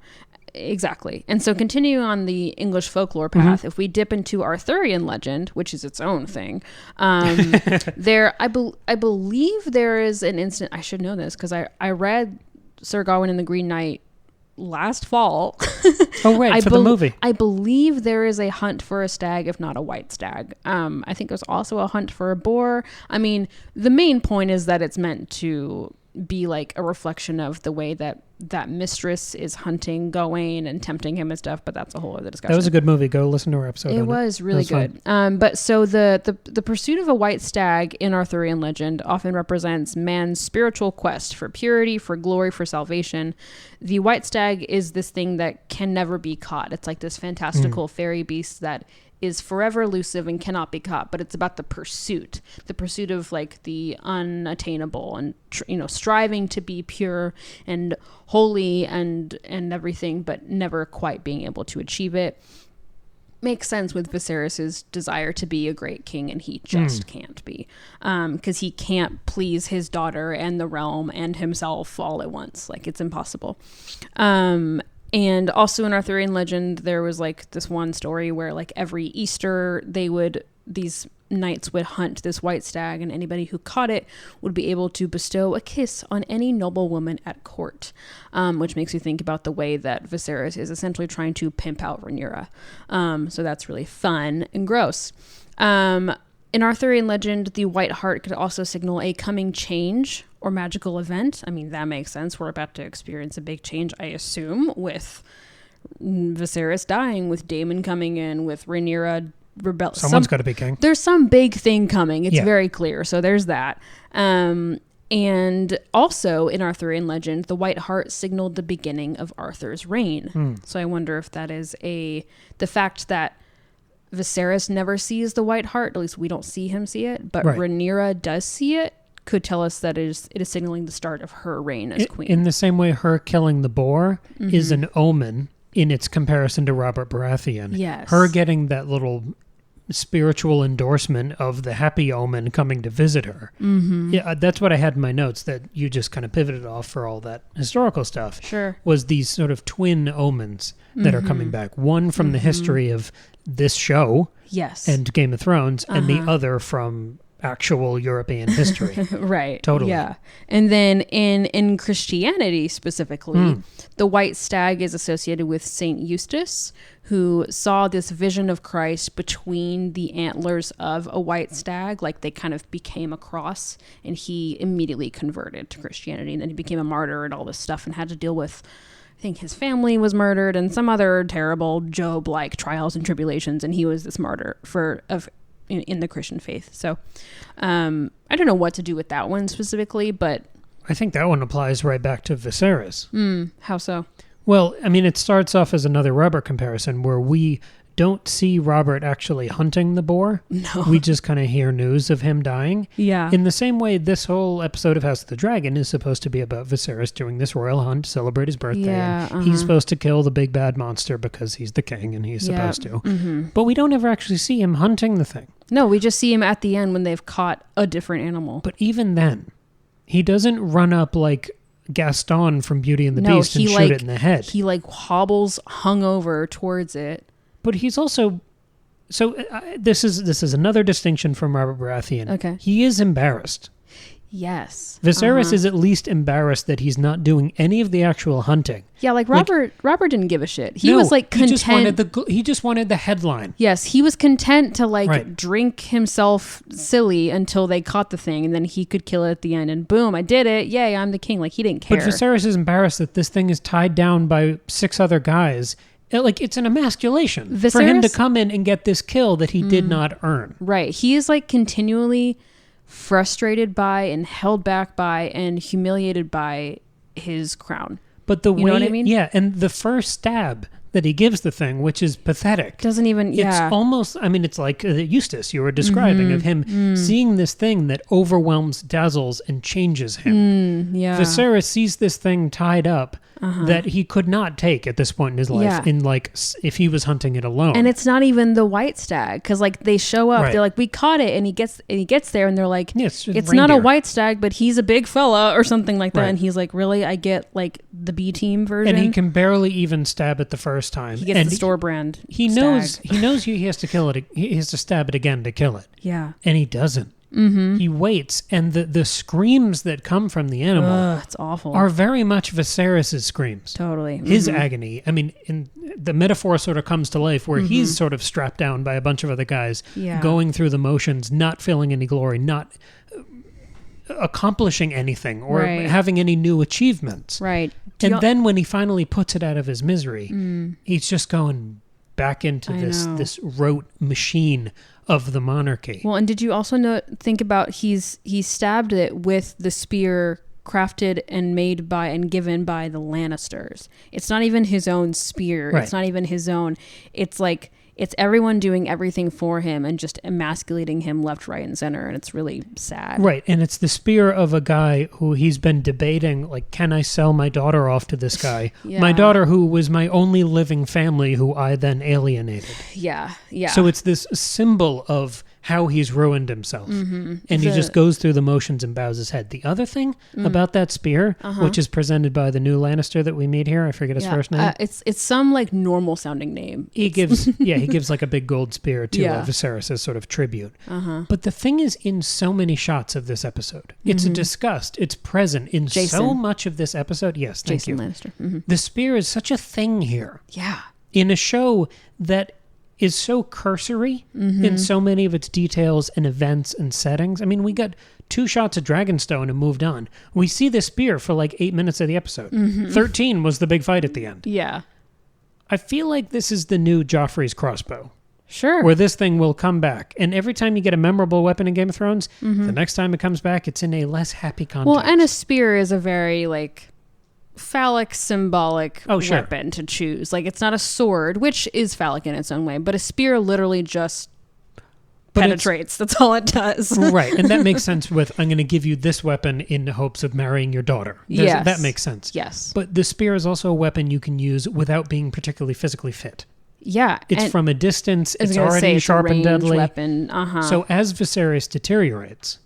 exactly. And so continuing on the English folklore path, if we dip into Arthurian legend, which is its own thing, I believe there is an instant, I should know this because I read Sir Gawain and the Green Knight last fall. Oh, right, for the movie. I believe there is a hunt for a stag, if not a white stag. I think there's also a hunt for a boar. I mean, the main point is that it's meant to be like a reflection of the way that mistress is hunting Gawain and tempting him and stuff, but that's a whole other discussion. That was a good movie. Go listen to our episode. It was really good. But so the pursuit of a white stag in Arthurian legend often represents man's spiritual quest for purity, for glory, for salvation. The white stag is this thing that can never be caught. It's like this fantastical fairy beast that is forever elusive and cannot be caught, but it's about the pursuit of like the unattainable and striving to be pure and holy and everything, but never quite being able to achieve it. Makes sense with Viserys's desire to be a great king, and he just can't be, because he can't please his daughter and the realm and himself all at once. Like, it's impossible. And also in Arthurian legend, there was like this one story where like every Easter these knights would hunt this white stag, and anybody who caught it would be able to bestow a kiss on any noblewoman at court, which makes you think about the way that Viserys is essentially trying to pimp out Rhaenyra. So that's really fun and gross. In Arthurian legend, the White Hart could also signal a coming change or magical event. I mean, that makes sense. We're about to experience a big change, I assume, with Viserys dying, with Daemon coming in, with Rhaenyra rebel. Someone's got to be king. There's some big thing coming. It's very clear. So there's that. And also in Arthurian legend, the White Hart signaled the beginning of Arthur's reign. So I wonder if that is the fact that Viserys never sees the White Hart, at least we don't see him see it, but Rhaenyra does see it, could tell us that it is signaling the start of her reign as queen. In the same way her killing the boar is an omen in its comparison to Robert Baratheon. Yes. Her getting that little spiritual endorsement of the happy omen coming to visit her. Yeah, that's what I had in my notes that you just kind of pivoted off for all that historical stuff. Sure. Was these sort of twin omens that are coming back. One from the history of this show and Game of Thrones, and the other from actual European history. Right. Totally. Yeah. And then in Christianity specifically, the white stag is associated with Saint Eustace, who saw this vision of Christ between the antlers of a white stag. Like, they kind of became a cross, and he immediately converted to Christianity. And then he became a martyr and all this stuff and had to deal with, I think his family was murdered and some other terrible Job-like trials and tribulations. And he was this martyr in the Christian faith. So I don't know what to do with that one specifically, but I think that one applies right back to Viserys. How so? Well, I mean, it starts off as another Robert comparison where we don't see Robert actually hunting the boar. No. We just kind of hear news of him dying. Yeah. In the same way, this whole episode of House of the Dragon is supposed to be about Viserys doing this royal hunt to celebrate his birthday. Yeah, and he's supposed to kill the big bad monster because he's the king and he's supposed to. But we don't ever actually see him hunting the thing. No, we just see him at the end when they've caught a different animal. But even then, he doesn't run up like Gaston from Beauty and the Beast and shoot it in the head. He hobbles hungover towards it. But he's also... So this is another distinction from Robert Baratheon. Okay. He is embarrassed. Yes. Viserys is at least embarrassed that he's not doing any of the actual hunting. Yeah, Robert didn't give a shit. He was content. He just wanted the headline. Yes, he was content to drink himself silly until they caught the thing, and then he could kill it at the end. And boom, I did it! Yay, I'm the king! He didn't care. But Viserys is embarrassed that this thing is tied down by 6 other guys. It's an emasculation for him to come in and get this kill that he did not earn. Right. He is continually frustrated by and held back by and humiliated by his crown. But the way, you know what I mean? Yeah, and the first stab that he gives the thing, which is pathetic. Doesn't even, It's almost, I mean, it's like Eustace you were describing of him seeing this thing that overwhelms, dazzles, and changes him. Viserys sees this thing tied up that he could not take at this point in his life in like if he was hunting it alone. And it's not even the white stag, because like they show up, they're like, we caught it, and he gets there, and they're like, it's not a white stag, but he's a big fella or something like that. And he's like, really? I get like the B team version, and he can barely even stab it the first time. He gets the store brand. He knows he has to kill it. He has to stab it again to kill it. Yeah, and he doesn't. He waits, and the screams that come from the animal it's awful. Are very much Viserys' screams. Totally. His agony. I mean, the metaphor sort of comes to life where he's sort of strapped down by a bunch of other guys, going through the motions, not feeling any glory, not accomplishing anything or having any new achievements. Right. And then when he finally puts it out of his misery, he's just going back into this rote machine of the monarchy. Well, and did you also think about he stabbed it with the spear crafted and made by and given by the Lannisters. It's not even his own spear. Right. It's not even his own. It's like it's everyone doing everything for him and just emasculating him left, right, and center. And it's really sad. Right. And it's the spear of a guy who he's been debating, like, can I sell my daughter off to this guy? My daughter who was my only living family who I then alienated. Yeah. Yeah. So it's this symbol of how he's ruined himself. And he just goes through the motions and bows his head. The other thing about that spear, which is presented by the new Lannister that we meet here, I forget his first name. It's some like normal sounding name. He gives like a big gold spear to Viserys as sort of tribute. But the thing is, in so many shots of this episode, it's discussed, it's present in so much of this episode. Yes, thank you. Jason Lannister. The spear is such a thing here. Yeah. In a show that is so cursory in so many of its details and events and settings. I mean, we got 2 shots of Dragonstone and moved on. We see the spear for like 8 minutes of the episode. 13 was the big fight at the end. Yeah. I feel like this is the new Joffrey's crossbow. Sure. Where this thing will come back. And every time you get a memorable weapon in Game of Thrones, the next time it comes back, it's in a less happy context. Well, and a spear is a very like phallic symbolic weapon to choose. Like, it's not a sword, which is phallic in its own way, but a spear literally just penetrates. That's all it does. Right. And that makes sense with, I'm going to give you this weapon in the hopes of marrying your daughter. Yes. That makes sense. Yes. But the spear is also a weapon you can use without being particularly physically fit. Yeah. It's from a distance. It's already sharp and deadly. Weapon. So as Viserys deteriorates,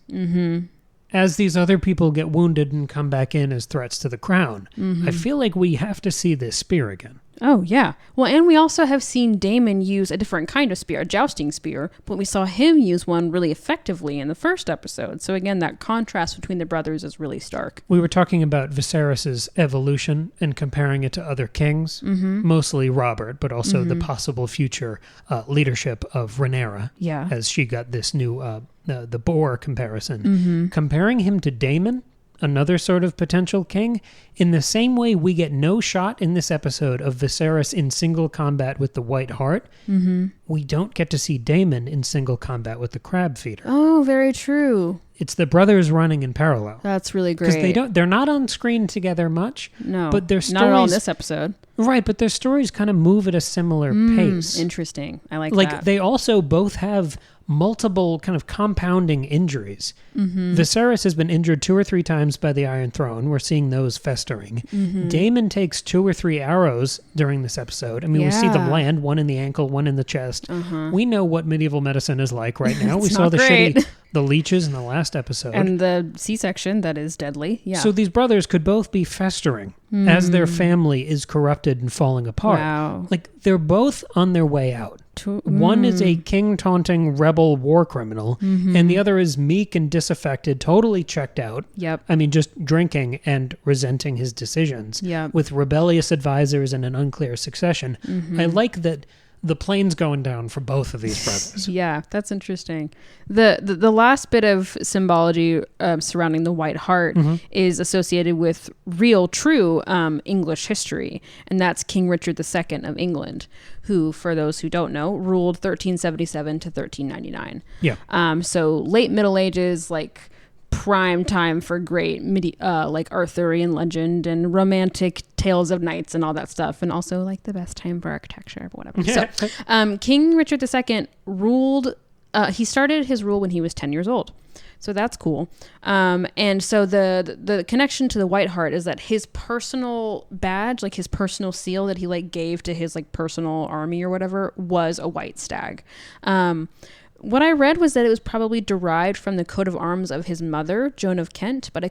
as these other people get wounded and come back in as threats to the crown, I feel like we have to see this spear again. Oh, yeah. Well, and we also have seen Daemon use a different kind of spear, a jousting spear, but we saw him use one really effectively in the first episode. So again, that contrast between the brothers is really stark. We were talking about Viserys' evolution and comparing it to other kings, mostly Robert, but also the possible future leadership of Rhaenyra, as she got this new the boar comparison. Comparing him to Daemon, another sort of potential king, in the same way we get no shot in this episode of Viserys in single combat with the White Hart, we don't get to see Daemon in single combat with the crab feeder. Oh, very true. It's the brothers running in parallel. That's really great. Because they're not on screen together much. No, but their stories, not at all in this episode. Right, but their stories kind of move at a similar pace. Interesting. I like that. Like, they also both have multiple kind of compounding injuries. Viserys has been injured 2 or 3 times by the Iron Throne. We're seeing those festering. Daemon takes 2 or 3 arrows during this episode. I mean, we see them land, one in the ankle, one in the chest. We know what medieval medicine is like right now. We saw the leeches in the last episode. And the C-section that is deadly. Yeah. So these brothers could both be festering as their family is corrupted and falling apart. Wow. Like, they're both on their way out. One is a king-taunting rebel war criminal, and the other is meek and disaffected, totally checked out. Yep. I mean, just drinking and resenting his decisions. Yep. With rebellious advisors and an unclear succession. I like that the plane's going down for both of these brothers. Yeah, that's interesting. The last bit of symbology surrounding the White Hart is associated with real, true English history, and that's King Richard II of England, who, for those who don't know, ruled 1377 to 1399. Yeah. So late Middle Ages, like prime time for great like Arthurian legend and romantic tales of knights and all that stuff, and also like the best time for architecture, whatever. Yeah. So King Richard II ruled. He started his rule when he was 10 years old. So that's cool. And so the connection to the White Hart is that his personal badge, like his personal seal that he like gave to his like personal army or whatever, was a white stag. What I read was that it was probably derived from the coat of arms of his mother, Joan of Kent, but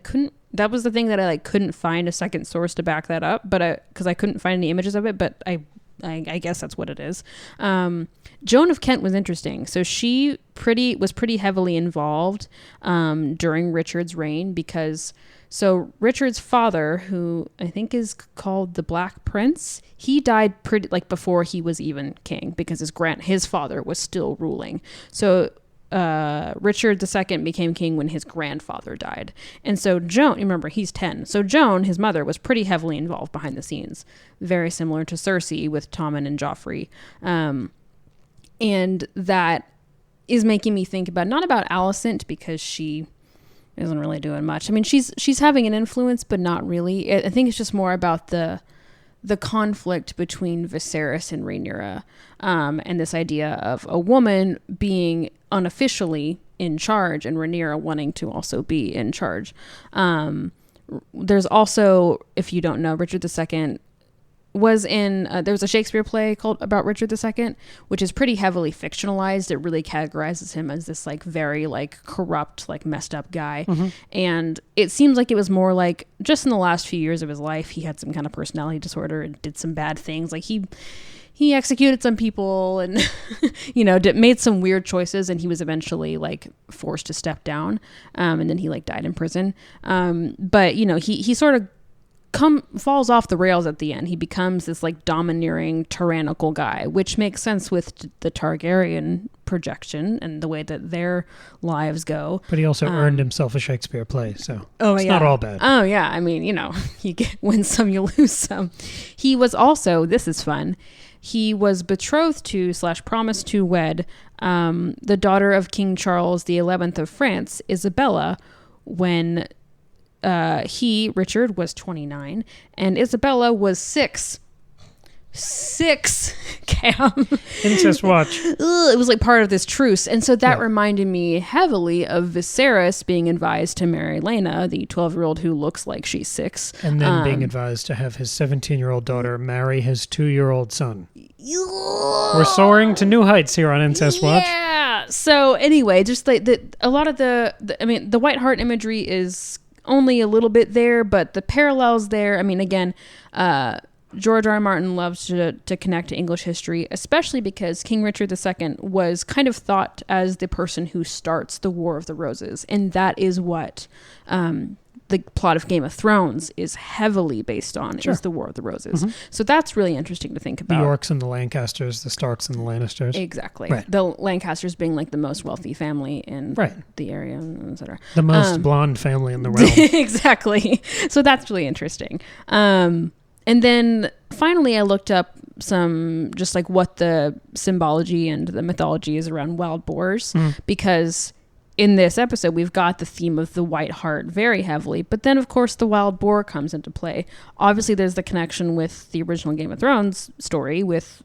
that was the thing that I like couldn't find a second source to back that up, but because I couldn't find any images of it, but I guess that's what it is. Joan of Kent was interesting. So she was pretty heavily involved during Richard's reign, because so Richard's father, who I think is called the Black Prince, he died pretty like before he was even king, because his father was still ruling. So Richard II became king when his grandfather died. And so Joan, remember, he's 10. So Joan, his mother, was pretty heavily involved behind the scenes. Very similar to Cersei with Tommen and Joffrey. And that is making me think not about Alicent, because she isn't really doing much. I mean, she's having an influence, but not really. I think it's just more about the conflict between Viserys and Rhaenyra, and this idea of a woman being unofficially in charge and Rhaenyra wanting to also be in charge. There's also, if you don't know, Richard II was in, there was a Shakespeare play called about Richard II, which is pretty heavily fictionalized. It really categorizes him as this like very like corrupt, like messed up guy. Mm-hmm. And it seems like it was more like just in the last few years of his life, he had some kind of personality disorder and did some bad things. Like he executed some people and, made some weird choices, and he was eventually like forced to step down. And then he like died in prison. But he sort of falls off the rails at the end. He becomes this like domineering, tyrannical guy, which makes sense with the Targaryen projection and the way that their lives go. But he also earned himself a Shakespeare play, so it's not all bad. Oh yeah, I mean, you win some, you lose some. He was also, this is fun, he was betrothed to / promised to wed the daughter of King Charles XI of France, Isabella, when Richard was 29 and Isabella was 6. Cam. Incest watch. It was like part of this truce. And so that reminded me heavily of Viserys being advised to marry Laena, the 12-year-old who looks like she's 6. And then being advised to have his 17-year-old daughter marry his 2-year-old son. We're soaring to new heights here on Incest Watch. Yeah. So anyway, just like a lot of the White Hart imagery is only a little bit there, but the parallels there. I mean, again, George R. R. Martin loves to connect to English history, especially because King Richard II was kind of thought as the person who starts the War of the Roses, and that is what the plot of Game of Thrones is heavily based on, is the War of the Roses. Mm-hmm. So that's really interesting to think about. The Yorks and the Lancasters, the Starks and the Lannisters. Exactly. Right. The Lancasters being like the most wealthy family in the area, etc. The most blonde family in the realm. Exactly. So that's really interesting. And then finally I looked up some just like what the symbology and the mythology is around wild boars, because in this episode, we've got the theme of the White Hart very heavily, but then of course the wild boar comes into play. Obviously there's the connection with the original Game of Thrones story with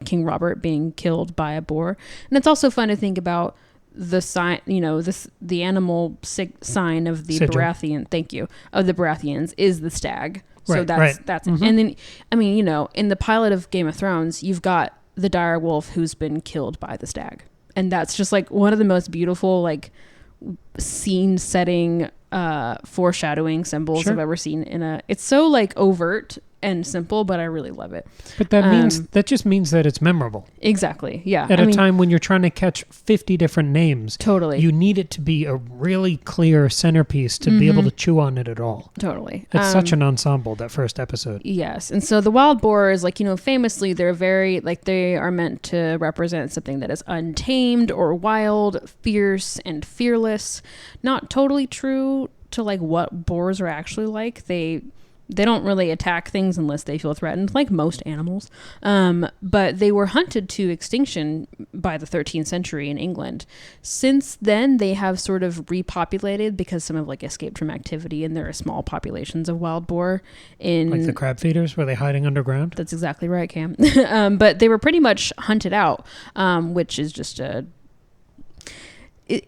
King Robert being killed by a boar. And it's also fun to think about the sign, the animal sign of the Baratheon, of the Baratheons is the stag. So that's it. And then, I mean, in the pilot of Game of Thrones, you've got the dire wolf who's been killed by the stag. And that's just like one of the most beautiful, like scene setting, foreshadowing symbols I've ever seen it's so like overt and simple, but I really love it. But that just means that it's memorable. Exactly. Yeah. At a time when you're trying to catch 50 different names. Totally. You need it to be a really clear centerpiece to be able to chew on it at all. Totally. It's such an ensemble, that first episode. Yes. And so the wild boar is like, famously they're very, like they are meant to represent something that is untamed or wild, fierce and fearless. Not totally true to like what boars are actually like. They don't really attack things unless they feel threatened, like most animals. But they were hunted to extinction by the 13th century in England. Since then, they have sort of repopulated because some have like escaped from activity, and there are small populations of wild boar in... Like the crab feeders? Were they hiding underground? That's exactly right, Cam. But they were pretty much hunted out, which is just a...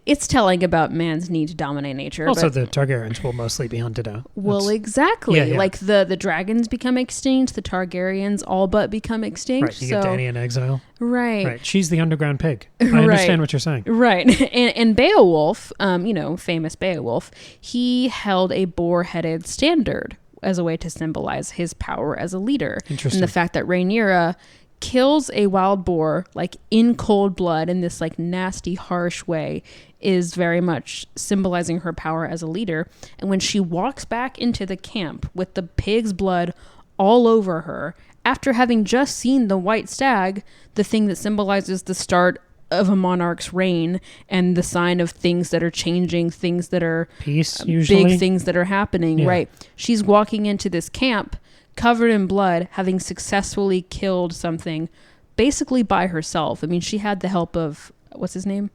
It's telling about man's need to dominate nature. Also, the Targaryens will mostly be hunted out. Well, exactly. Yeah. Like the dragons become extinct, the Targaryens all but become extinct. Right, you get Dany in exile. Right. Right, she's the underground pig. I understand what you're saying. Right. And Beowulf, famous Beowulf, he held a boar-headed standard as a way to symbolize his power as a leader. Interesting. And the fact that Rhaenyra kills a wild boar like in cold blood in this like nasty, harsh way is very much symbolizing her power as a leader. And when she walks back into the camp with the pig's blood all over her, after having just seen the white stag, the thing that symbolizes the start of a monarch's reign and the sign of things that are changing, things that are peace, usually big things that are happening, right? She's walking into this camp covered in blood, having successfully killed something basically by herself. I mean, she had the help of, what's his name?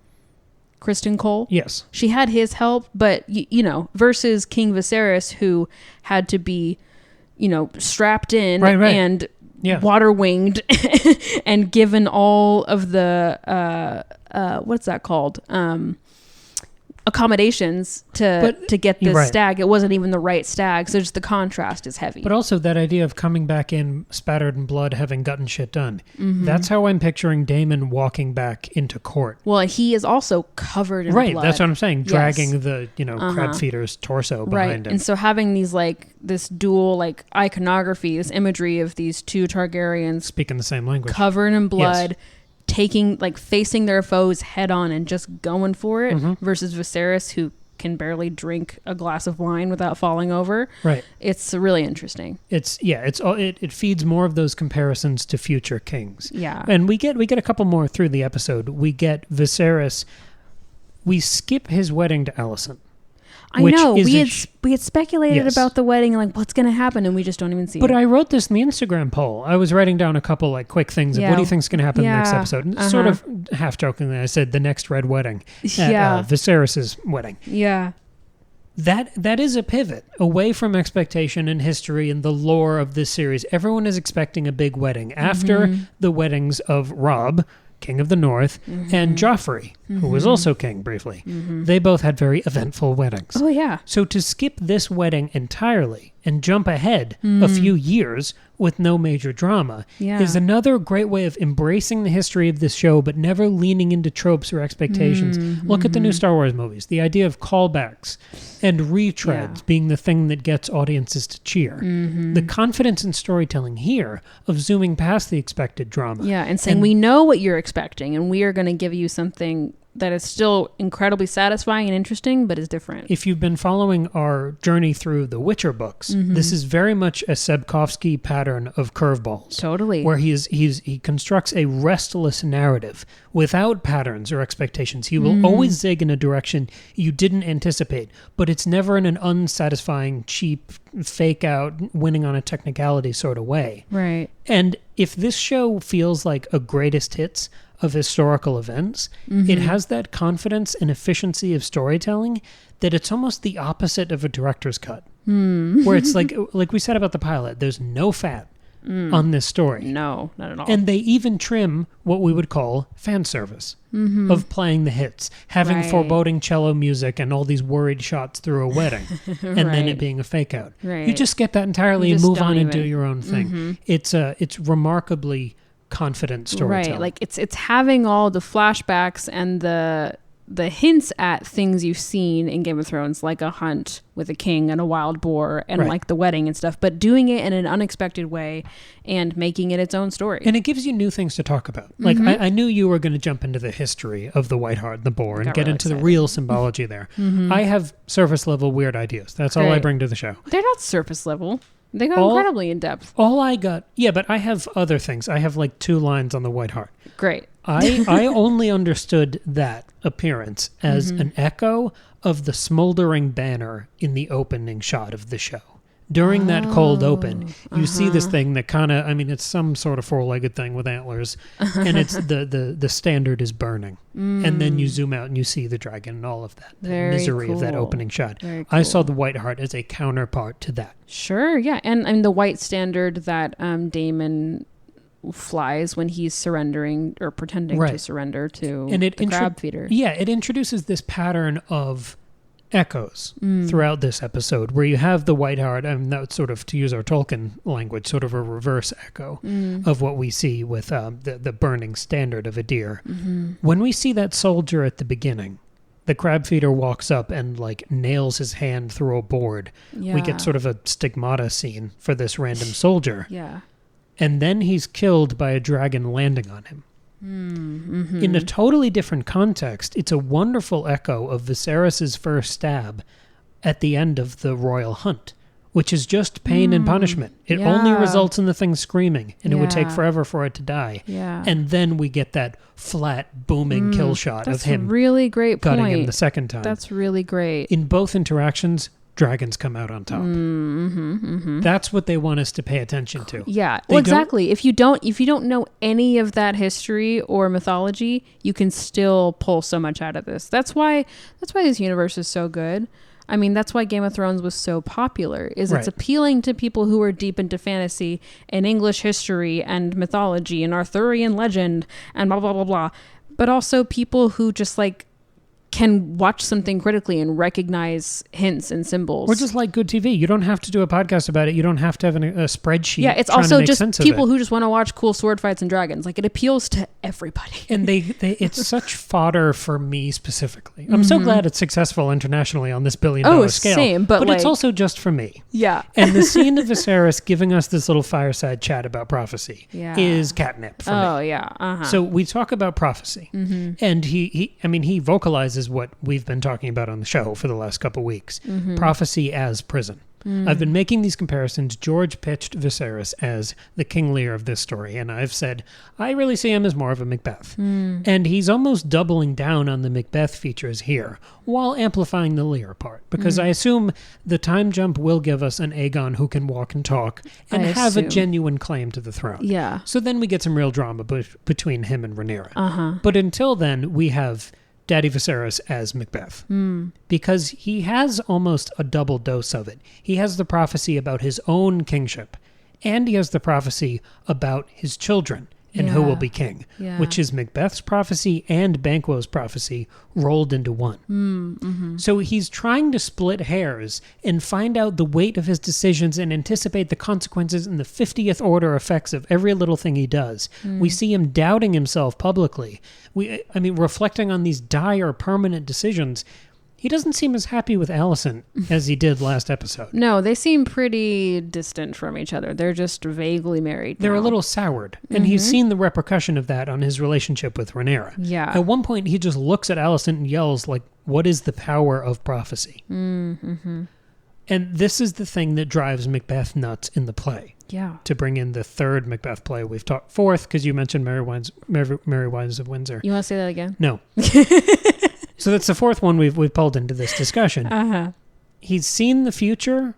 Kristen Cole? Yes. She had his help, but, versus King Viserys, who had to be, strapped in and water-winged and given all of the, what's that called? Accommodations to get this stag. It wasn't even the right stag, so just the contrast is heavy. But also that idea of coming back in spattered in blood, having gotten shit done. Mm-hmm. That's how I'm picturing Daemon walking back into court. Well, he is also covered in blood. Right, that's what I'm saying. Dragging the crab feeder's torso behind him. And so having these this dual iconography, this imagery of these two Targaryens speaking the same language, covered in blood. Yes. Facing their foes head on and just going for it, versus Viserys, who can barely drink a glass of wine without falling over. Right. It's really interesting. It feeds more of those comparisons to future kings. Yeah. And we get a couple more through the episode. We get Viserys. We skip his wedding to Alicent. I know. We had speculated about the wedding and what's going to happen, and we just don't even see it. But I wrote this in the Instagram poll. I was writing down a couple quick things of what do you think is going to happen in the next episode. Sort of half jokingly, I said the next red wedding at Viserys' wedding. Yeah. That is a pivot away from expectation and history and the lore of this series. Everyone is expecting a big wedding after the weddings of Robb, King of the North, and Joffrey, who was also king briefly. They both had very eventful weddings. Oh, yeah. So to skip this wedding entirely and jump ahead a few years with no major drama is another great way of embracing the history of this show, but never leaning into tropes or expectations. Look at the new Star Wars movies. The idea of callbacks and retreads being the thing that gets audiences to cheer. The confidence in storytelling here of zooming past the expected drama. Yeah, and saying, we know what you're expecting, and we are going to give you something that is still incredibly satisfying and interesting, but is different. If you've been following our journey through the Witcher books, this is very much a Sebkovsky pattern of curveballs. Totally. Where he constructs a restless narrative without patterns or expectations. He will always zig in a direction you didn't anticipate, but it's never in an unsatisfying, cheap, fake out, winning on a technicality sort of way. Right. And if this show feels like a greatest hits of historical events, it has that confidence and efficiency of storytelling that it's almost the opposite of a director's cut. Where it's like we said about the pilot, there's no fat on this story. No, not at all. And they even trim what we would call fan service of playing the hits, having foreboding cello music and all these worried shots through a wedding, and then it being a fake out. You just get that entirely and move on and do your own thing. It's remarkably confident storytelling. Right, it's having all the flashbacks and the hints at things you've seen in Game of Thrones, like a hunt with a king and a wild boar and like the wedding and stuff, but doing it in an unexpected way and making it its own story. And it gives you new things to talk about. Like I knew you were going to jump into the history of the White Hart, the boar, and get into the real symbology there. I have surface level weird ideas. That's all I bring to the show. They're not surface level. They go incredibly in depth. All I got, but I have other things. I have 2 lines on the White Hart. Great. I only understood that appearance as an echo of the smoldering banner in the opening shot of the show. During that cold open, you see this thing that kind of, I mean, it's some sort of four-legged thing with antlers, and it's the standard is burning. And then you zoom out and you see the dragon and all of that. The misery of that opening shot. Very cool. I saw the White Hart as a counterpart to that. Sure, yeah. And the white standard that Daemon flies when he's surrendering or pretending to surrender to the crab feeder. Yeah, it introduces this pattern of echoes throughout this episode where you have the White Hart, and that's sort of, to use our Tolkien language, sort of a reverse echo of what we see with the burning standard of a deer. When we see that soldier at the beginning, the crab feeder walks up and like nails his hand through a board. Yeah. We get sort of a stigmata scene for this random soldier. Yeah. And then he's killed by a dragon landing on him. In a totally different context, it's a wonderful echo of Viserys' first stab at the end of the royal hunt, which is just pain and punishment. It only results in the thing screaming, and it would take forever for it to die. Yeah. And then we get that flat, booming kill shot of him. That's a really great gutting point. him the second time. That's really great. In both interactions, dragons come out on top. That's what they want us to pay attention to. Yeah, well, exactly. If you don't know any of that history or mythology, you can still pull so much out of this. That's why this universe is so good. I mean, that's why Game of Thrones was so popular. It's appealing to people who are deep into fantasy and English history and mythology and Arthurian legend and blah blah blah blah, but also people who just like can watch something critically and recognize hints and symbols. Or just like good TV. You don't have to do a podcast about it. You don't have to have a spreadsheet. Yeah, it's also just people who just want to watch cool sword fights and dragons. Like, it appeals to everybody. And it's such fodder for me specifically. I'm so glad it's successful internationally on this billion-dollar scale. Same, but it's also just for me. Yeah. And the scene of Viserys giving us this little fireside chat about prophecy is catnip for me. Oh, yeah. So we talk about prophecy. And he vocalizes what we've been talking about on the show for the last couple weeks. Prophecy as prison. I've been making these comparisons. George pitched Viserys as the King Lear of this story, and I've said, I really see him as more of a Macbeth. And he's almost doubling down on the Macbeth features here, while amplifying the Lear part, because I assume the time jump will give us an Aegon who can walk and talk, and have a genuine claim to the throne. Yeah. So then we get some real drama between him and Rhaenyra. But until then, we have Daddy Viserys as Macbeth, because he has almost a double dose of it. He has the prophecy about his own kingship, and he has the prophecy about his children and who will be king, which is Macbeth's prophecy and Banquo's prophecy rolled into one. So he's trying to split hairs and find out the weight of his decisions and anticipate the consequences and the 50th order effects of every little thing he does. We see him doubting himself publicly. Reflecting on these dire permanent decisions. He doesn't seem as happy with Alicent as he did last episode. No, they seem pretty distant from each other. They're just vaguely married They're now. a little soured. And he's seen the repercussion of that on his relationship with Rhaenyra. Yeah. At one point, he just looks at Alicent and yells, like, what is the power of prophecy? And this is the thing that drives Macbeth nuts in the play. Yeah. To bring in the third Macbeth play we've talked, fourth, because you mentioned Mary Wives of Windsor. You want to say that again? No. So that's the fourth one we've pulled into this discussion. He's seen the future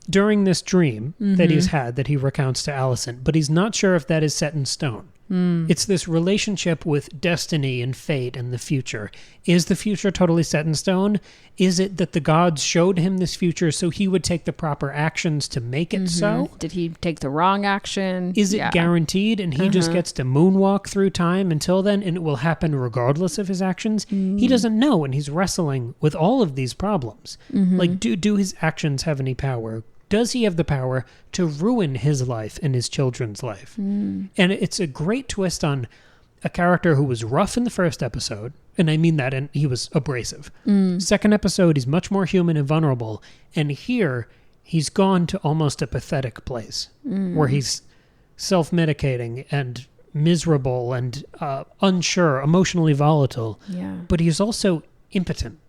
during this dream that he's had that he recounts to Alicent, but he's not sure if that is set in stone. It's this relationship with destiny and fate and the future. Is the future totally set in stone? Is it that the gods showed him this future so he would take the proper actions to make it so? Did he take the wrong action? Is it guaranteed and he just gets to moonwalk through time until then and it will happen regardless of his actions? He doesn't know, and he's wrestling with all of these problems. Like, do his actions have any power? Does he have the power to ruin his life and his children's life? And it's a great twist on a character who was rough in the first episode, and I mean that, and he was abrasive. Second episode, he's much more human and vulnerable, and here he's gone to almost a pathetic place where he's self-medicating and miserable and unsure, emotionally volatile, but he's also impotent.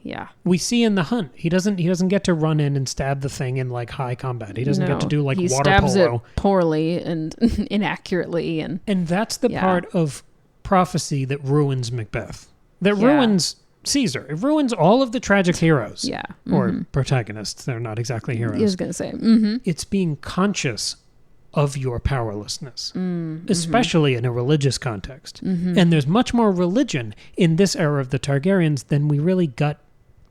Yeah. We see in the hunt, he doesn't get to run in and stab the thing in like high combat. He doesn't get to do like water polo. He stabs it poorly and inaccurately, and that's the part of prophecy that ruins Macbeth. That ruins Caesar. It ruins all of the tragic heroes. Yeah. Or protagonists. They're not exactly heroes. I was going to say. It's being conscious of your powerlessness, especially in a religious context. And there's much more religion in this era of the Targaryens than we really got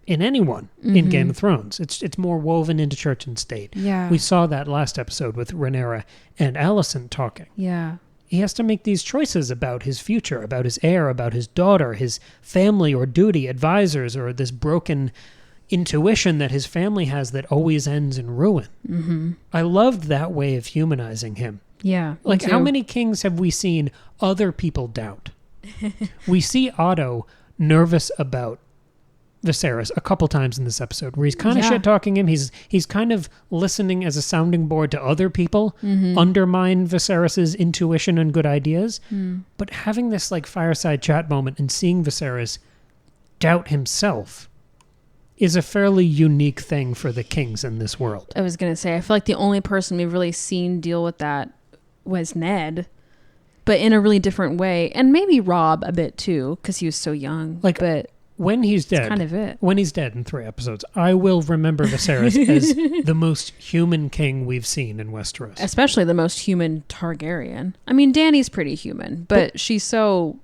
in anyone in Game of Thrones. It's more woven into church and state. Yeah. We saw that last episode with Rhaenyra and Alicent talking. Yeah. He has to make these choices about his future, about his heir, about his daughter, his family or duty, advisors, or this broken intuition that his family has that always ends in ruin. I loved that way of humanizing him. Yeah. Like, how many kings have we seen other people doubt? We see Otto nervous about Viserys a couple times in this episode, where he's kind of shit-talking him. He's kind of listening as a sounding board to other people undermine Viserys's intuition and good ideas. But having this like fireside chat moment and seeing Viserys doubt himself is a fairly unique thing for the kings in this world. I was going to say, I feel like the only person we've really seen deal with that was Ned, but in a really different way. And maybe Robb a bit too, because he was so young. But when he's dead, kind of it. When he's dead in 3 episodes, I will remember Viserys as the most human king we've seen in Westeros. Especially the most human Targaryen. I mean, Dany's pretty human, but she's so,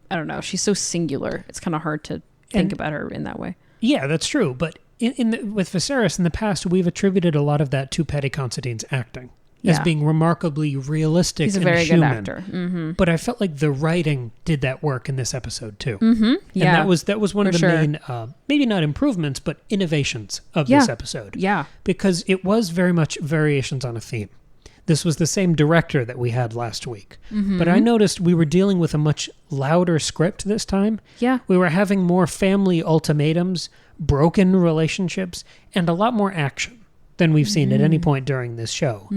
I don't know, she's so singular. It's kind of hard to think about her in that way. Yeah, that's true. But with Viserys in the past, we've attributed a lot of that to Paddy Considine's acting as being remarkably realistic and human. He's a very good actor. But I felt like the writing did that work in this episode too. And that was one of the main, maybe not improvements, but innovations of this episode. Yeah. Because it was very much variations on a theme. This was the same director that we had last week. But I noticed we were dealing with a much louder script this time. Yeah. We were having more family ultimatums, broken relationships, and a lot more action than we've seen at any point during this show.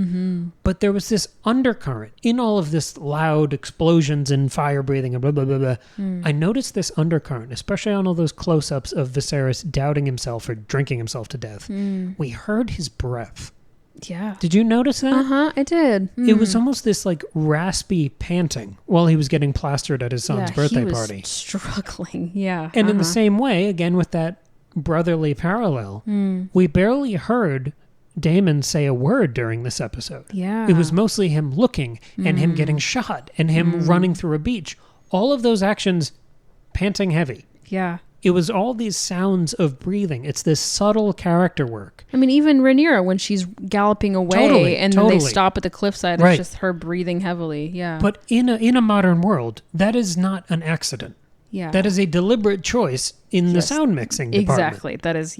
But there was this undercurrent in all of this loud explosions and fire breathing and blah, blah, blah, blah. I noticed this undercurrent, especially on all those close-ups of Viserys doubting himself or drinking himself to death. We heard his breath. Yeah. Did you notice that? I did. It was almost this like raspy panting while he was getting plastered at his son's birthday party. Struggling. Yeah. And in the same way, again with that brotherly parallel, we barely heard Daemon say a word during this episode. Yeah. It was mostly him looking and him getting shot and him running through a beach. All of those actions panting heavy. Yeah. It was all these sounds of breathing. It's this subtle character work. I mean, even Rhaenyra, when she's galloping away and then they stop at the cliffside, it's just her breathing heavily. Yeah. But in a modern world, that is not an accident. Yeah. That is a deliberate choice in the sound mixing department. Exactly. That is,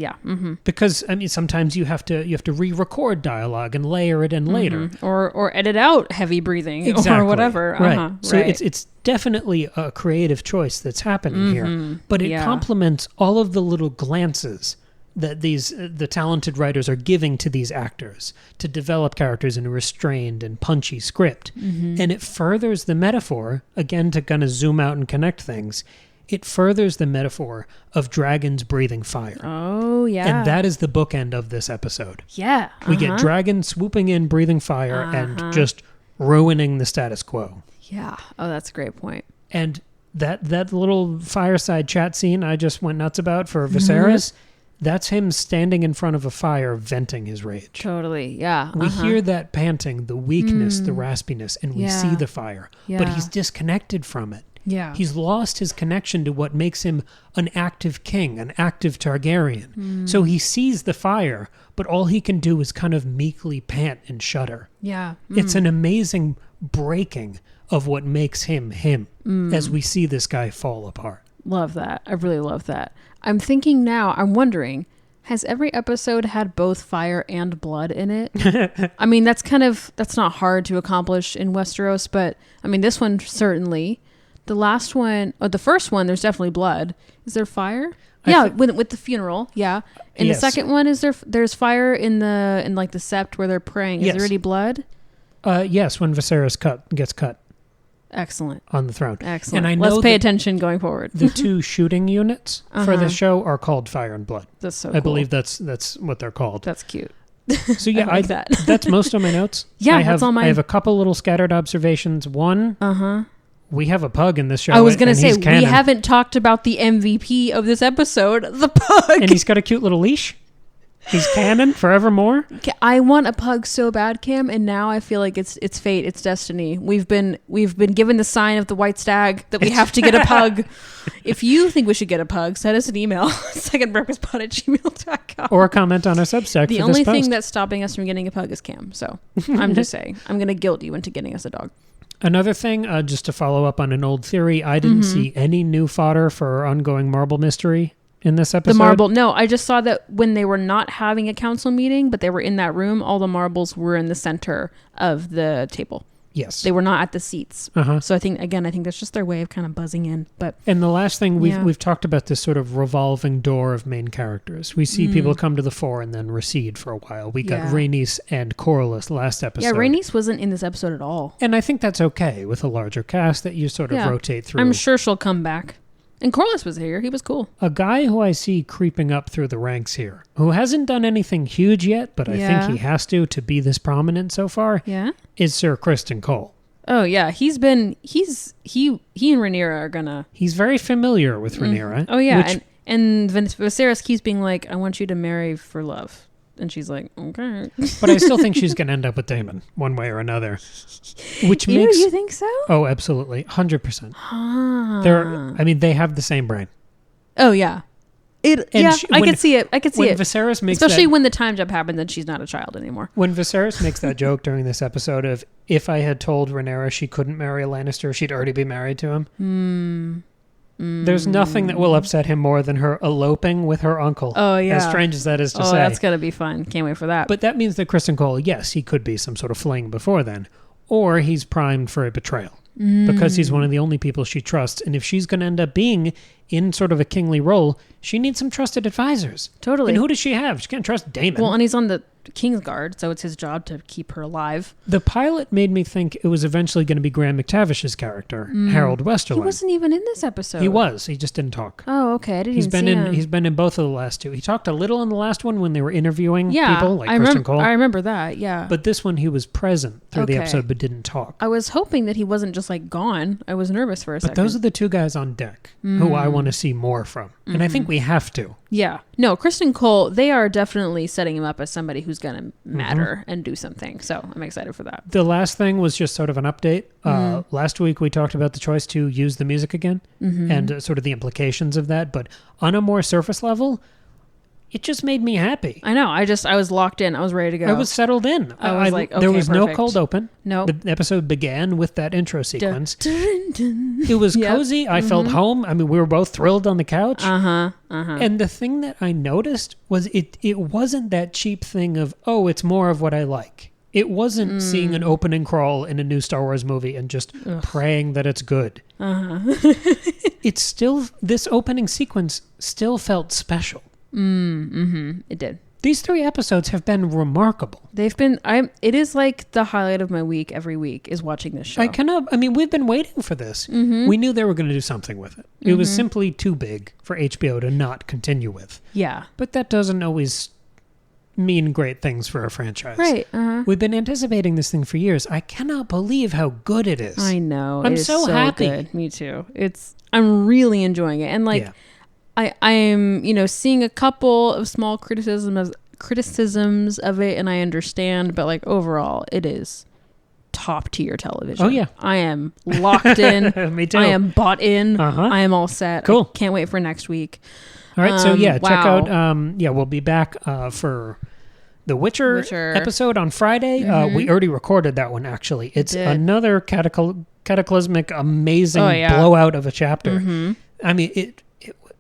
Because, I mean, sometimes you have to re-record dialogue and layer it in later. Or edit out heavy breathing or whatever. Right. So it's definitely a creative choice that's happening here. But it complements all of the little glances that the talented writers are giving to these actors to develop characters in a restrained and punchy script. And it furthers the metaphor, again, to kind of zoom out and connect things, it furthers the metaphor of dragons breathing fire. Oh, yeah. And that is the bookend of this episode. Yeah. We get dragons swooping in, breathing fire, and just ruining the status quo. Yeah. Oh, that's a great point. And that little fireside chat scene I just went nuts about for Viserys, that's him standing in front of a fire venting his rage. Totally, yeah. We hear that panting, the weakness, the raspiness, and we see the fire. Yeah. But he's disconnected from it. Yeah. He's lost his connection to what makes him an active king, an active Targaryen. So he sees the fire, but all he can do is kind of meekly pant and shudder. Yeah. It's an amazing breaking of what makes him him as we see this guy fall apart. Love that. I really love that. I'm thinking now, I'm wondering, has every episode had both fire and blood in it? I mean, that's not hard to accomplish in Westeros, but I mean, this one certainly. The last one, or the first one, there's definitely blood. Is there fire? With the funeral, yeah. And the second one, there's fire in the sept where they're praying. Is there any blood? Yes, when Viserys gets cut. Excellent. On the throne. Excellent. And I know let's pay attention going forward. The 2 shooting units for the show are called Fire and Blood. That's so cool. I believe that's what they're called. That's cute. So yeah, I like that. That's most of my notes. Yeah, that's all mine. I have a couple little scattered observations. One, we have a pug in this show. I was going to say, we haven't talked about the MVP of this episode, the pug. And he's got a cute little leash. He's canon forevermore. I want a pug so bad, Cam, and now I feel like it's fate, it's destiny. We've been given the sign of the white stag that we have to get a pug. If you think we should get a pug, send us an email, secondbreakfastpod@gmail.com. Or a comment on our Substack. The only thing that's stopping us from getting a pug is Cam. So I'm just saying, I'm going to guilt you into getting us a dog. Another thing, just to follow up on an old theory, I didn't see any new fodder for our ongoing marble mystery in this episode. The marble, no, I just saw that when they were not having a council meeting, but they were in that room, all the marbles were in the center of the table. Yes. They were not at the seats. So I think that's just their way of kind of buzzing in. And the last thing, we've talked about this sort of revolving door of main characters. We see people come to the fore and then recede for a while. We got Rhaenys and Corlys last episode. Yeah, Rhaenys wasn't in this episode at all. And I think that's okay with a larger cast that you sort of rotate through. I'm sure she'll come back. And Corlys was here. He was cool. A guy who I see creeping up through the ranks here, who hasn't done anything huge yet, but I think he has to be this prominent so far, is Sir Criston Cole. Oh, yeah. He and Rhaenyra are gonna... He's very familiar with Rhaenyra. Oh, yeah. And Viserys keeps being like, I want you to marry for love. And she's like, okay. But I still think she's going to end up with Daemon, one way or another. Which makes... You think so? Oh, absolutely. 100%. They have the same brain. Oh, yeah. I could see it. When Viserys makes Especially when the time jump happens and she's not a child anymore. When Viserys makes that joke during this episode of, if I had told Rhaenyra she couldn't marry a Lannister, she'd already be married to him. There's nothing that will upset him more than her eloping with her uncle. Oh, yeah. As strange as that is to say. Oh, that's going to be fun. Can't wait for that. But that means that Criston Cole, yes, he could be some sort of fling before then. Or he's primed for a betrayal. Because he's one of the only people she trusts. And if she's going to end up being in sort of a kingly role, she needs some trusted advisors. Totally. And who does she have? She can't trust Daemon. Well, and he's on the Kingsguard, so it's his job to keep her alive. The pilot made me think it was eventually going to be Graham McTavish's character, Harold Westerling. He wasn't even in this episode. He was. He just didn't talk. Oh, okay. I didn't see him. He's been in both of the last two. He talked a little in the last one when they were interviewing people like Criston Cole. I remember that, yeah. But this one, he was present through the episode but didn't talk. I was hoping that he wasn't just like gone. I was nervous for a second. But those are the two guys on deck who I want to see more from. And I think we have to. Yeah. No, Criston Cole, they are definitely setting him up as somebody who's going to matter and do something. So I'm excited for that. The last thing was just sort of an update. Last week we talked about the choice to use the music again and sort of the implications of that. But on a more surface level, it just made me happy. I know. I was locked in. I was ready to go. I was settled in. I was like, okay, there was perfect. no cold open. No. The episode began with that intro sequence. It was cozy. I felt home. I mean, we were both thrilled on the couch. And the thing that I noticed was it wasn't that cheap thing of, oh, it's more of what I like. It wasn't seeing an opening crawl in a new Star Wars movie and just praying that it's good. It's still, this opening sequence still felt special. It did. These 3 episodes have been remarkable. They've been, it is like the highlight of my week every week is watching this show. We've been waiting for this. We knew they were going to do something with it. It was simply too big for HBO to not continue with. Yeah. But that doesn't always mean great things for a franchise. Right. We've been anticipating this thing for years. I cannot believe how good it is. I know. I'm so happy. Good. Me too. I'm really enjoying it. And I'm, seeing a couple of small criticisms of it, and I understand, but overall, it is top tier television. Oh yeah, I am locked in. Me too. I am bought in. I am all set. Cool. I can't wait for next week. All right, so check out. We'll be back for the Witcher episode on Friday. We already recorded that one. Actually, it's another cataclysmic, amazing blowout of a chapter. I mean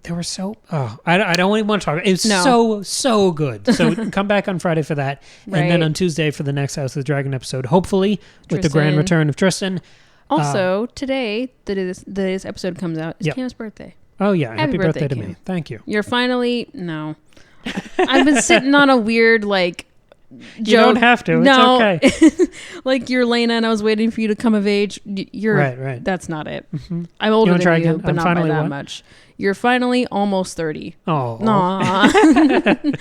They were so... I don't even want to talk about it. It was so good. So come back on Friday for that. Right. And then on Tuesday for the next House of the Dragon episode, hopefully, with the grand return of Tristan. Also, today, this episode comes out, is Cam's birthday. Oh, yeah. Happy birthday to me. Thank you. You're finally... No. I've been sitting on a weird, joke. You don't have to. No. It's okay. You're Lena and I was waiting for you to come of age. You're... Right. That's not it. I'm older than you, but not by that much. You're finally almost 30. Oh. Aww.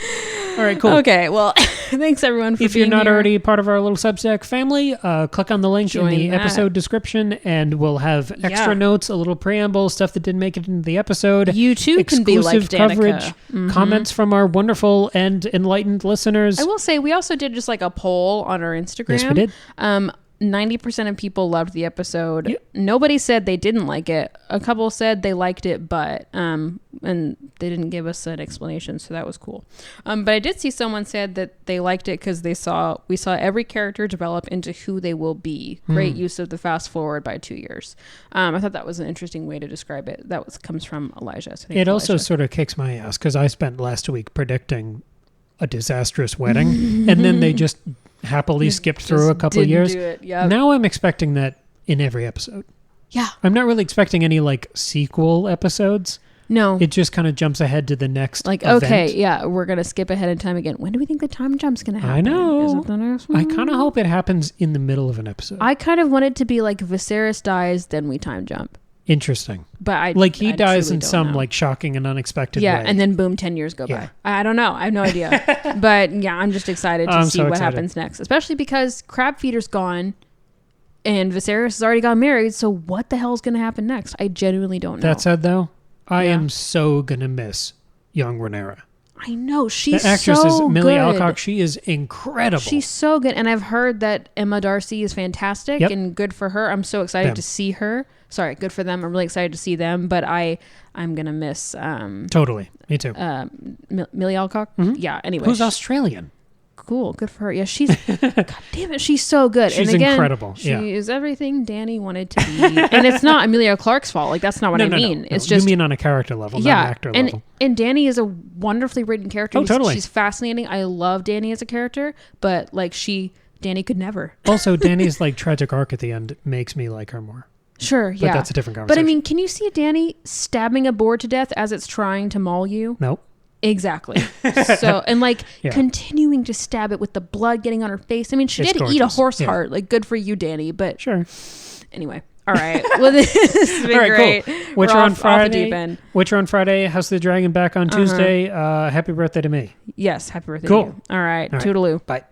All right, cool. Okay, well, Thanks everyone for If being you're not here. already part of our little Substack family, click on the link Join in the that. episode description, and we'll have extra notes, a little preamble, stuff that didn't make it into the episode. You too can be like exclusive Danica. coverage, comments from our wonderful and enlightened listeners. I will say we also did just like a poll on our Instagram. Yes, we did. 90% of people loved the episode. Yep. Nobody said they didn't like it. A couple said they liked it, but and they didn't give us an explanation, so that was cool. But I did see someone said that they liked it because we saw every character develop into who they will be. Great use of the fast forward by 2 years. I thought that was an interesting way to describe it. That comes from Elijah. So it also sort of kicks my ass because I spent last week predicting a disastrous wedding, and then they just happily skipped through a couple of years. Yep. Now I'm expecting that in every episode. Yeah. I'm not really expecting any like sequel episodes. No. It just kind of jumps ahead to the next like, event. okay, yeah, we're going to skip ahead in time again. When do we think the time jump's going to happen? I know. Is it the next one? I kind of hope it happens in the middle of an episode. I kind of want it to be like Viserys dies, then we time jump. Interesting. But he dies in some like shocking and unexpected way. Yeah, and then boom, 10 years go by. I don't know. I have no idea. But yeah, I'm just excited to see what happens next. Especially because Crab Feeder's gone and Viserys has already got married. So what the hell is going to happen next? I genuinely don't know. That said, though, I am so going to miss young Rhaenyra. I know. She's the actress so is Millie good. Alcock. She is incredible. She's so good. And I've heard that Emma Darcy is fantastic and good for her. I'm so excited to see her. Sorry, good for them. I'm really excited to see them. But I'm going to miss... totally. Me too. Millie Alcock? Mm-hmm. Yeah, anyway. Who's Australian? Cool. Good for her. Yeah, she's... God damn it. She's so good. She's and again, incredible. She is everything Dany wanted to be. And it's not Emilia Clarke's fault. Like, that's not what I mean. No. It's just... You mean on a character level, not an actor level. And Dany is a wonderfully written character. Totally. She's fascinating. I love Dany as a character. But, like, Dany could never. Also, Dany's, like, tragic arc at the end makes me like her more. Sure, But that's a different conversation. But, I mean, can you see Dany stabbing a boar to death as it's trying to maul you? Nope. Exactly. So, and like continuing to stab it with the blood getting on her face. I mean, she did eat a horse heart. Like, good for you, Dany. But sure. Anyway. All right. Well, this has been great. Cool. Witcher on Friday. Off the deep end. Witcher on Friday. House of the Dragon back on Tuesday. Happy birthday to me. Yes. Happy birthday to you. All right. Toodaloo. Bye.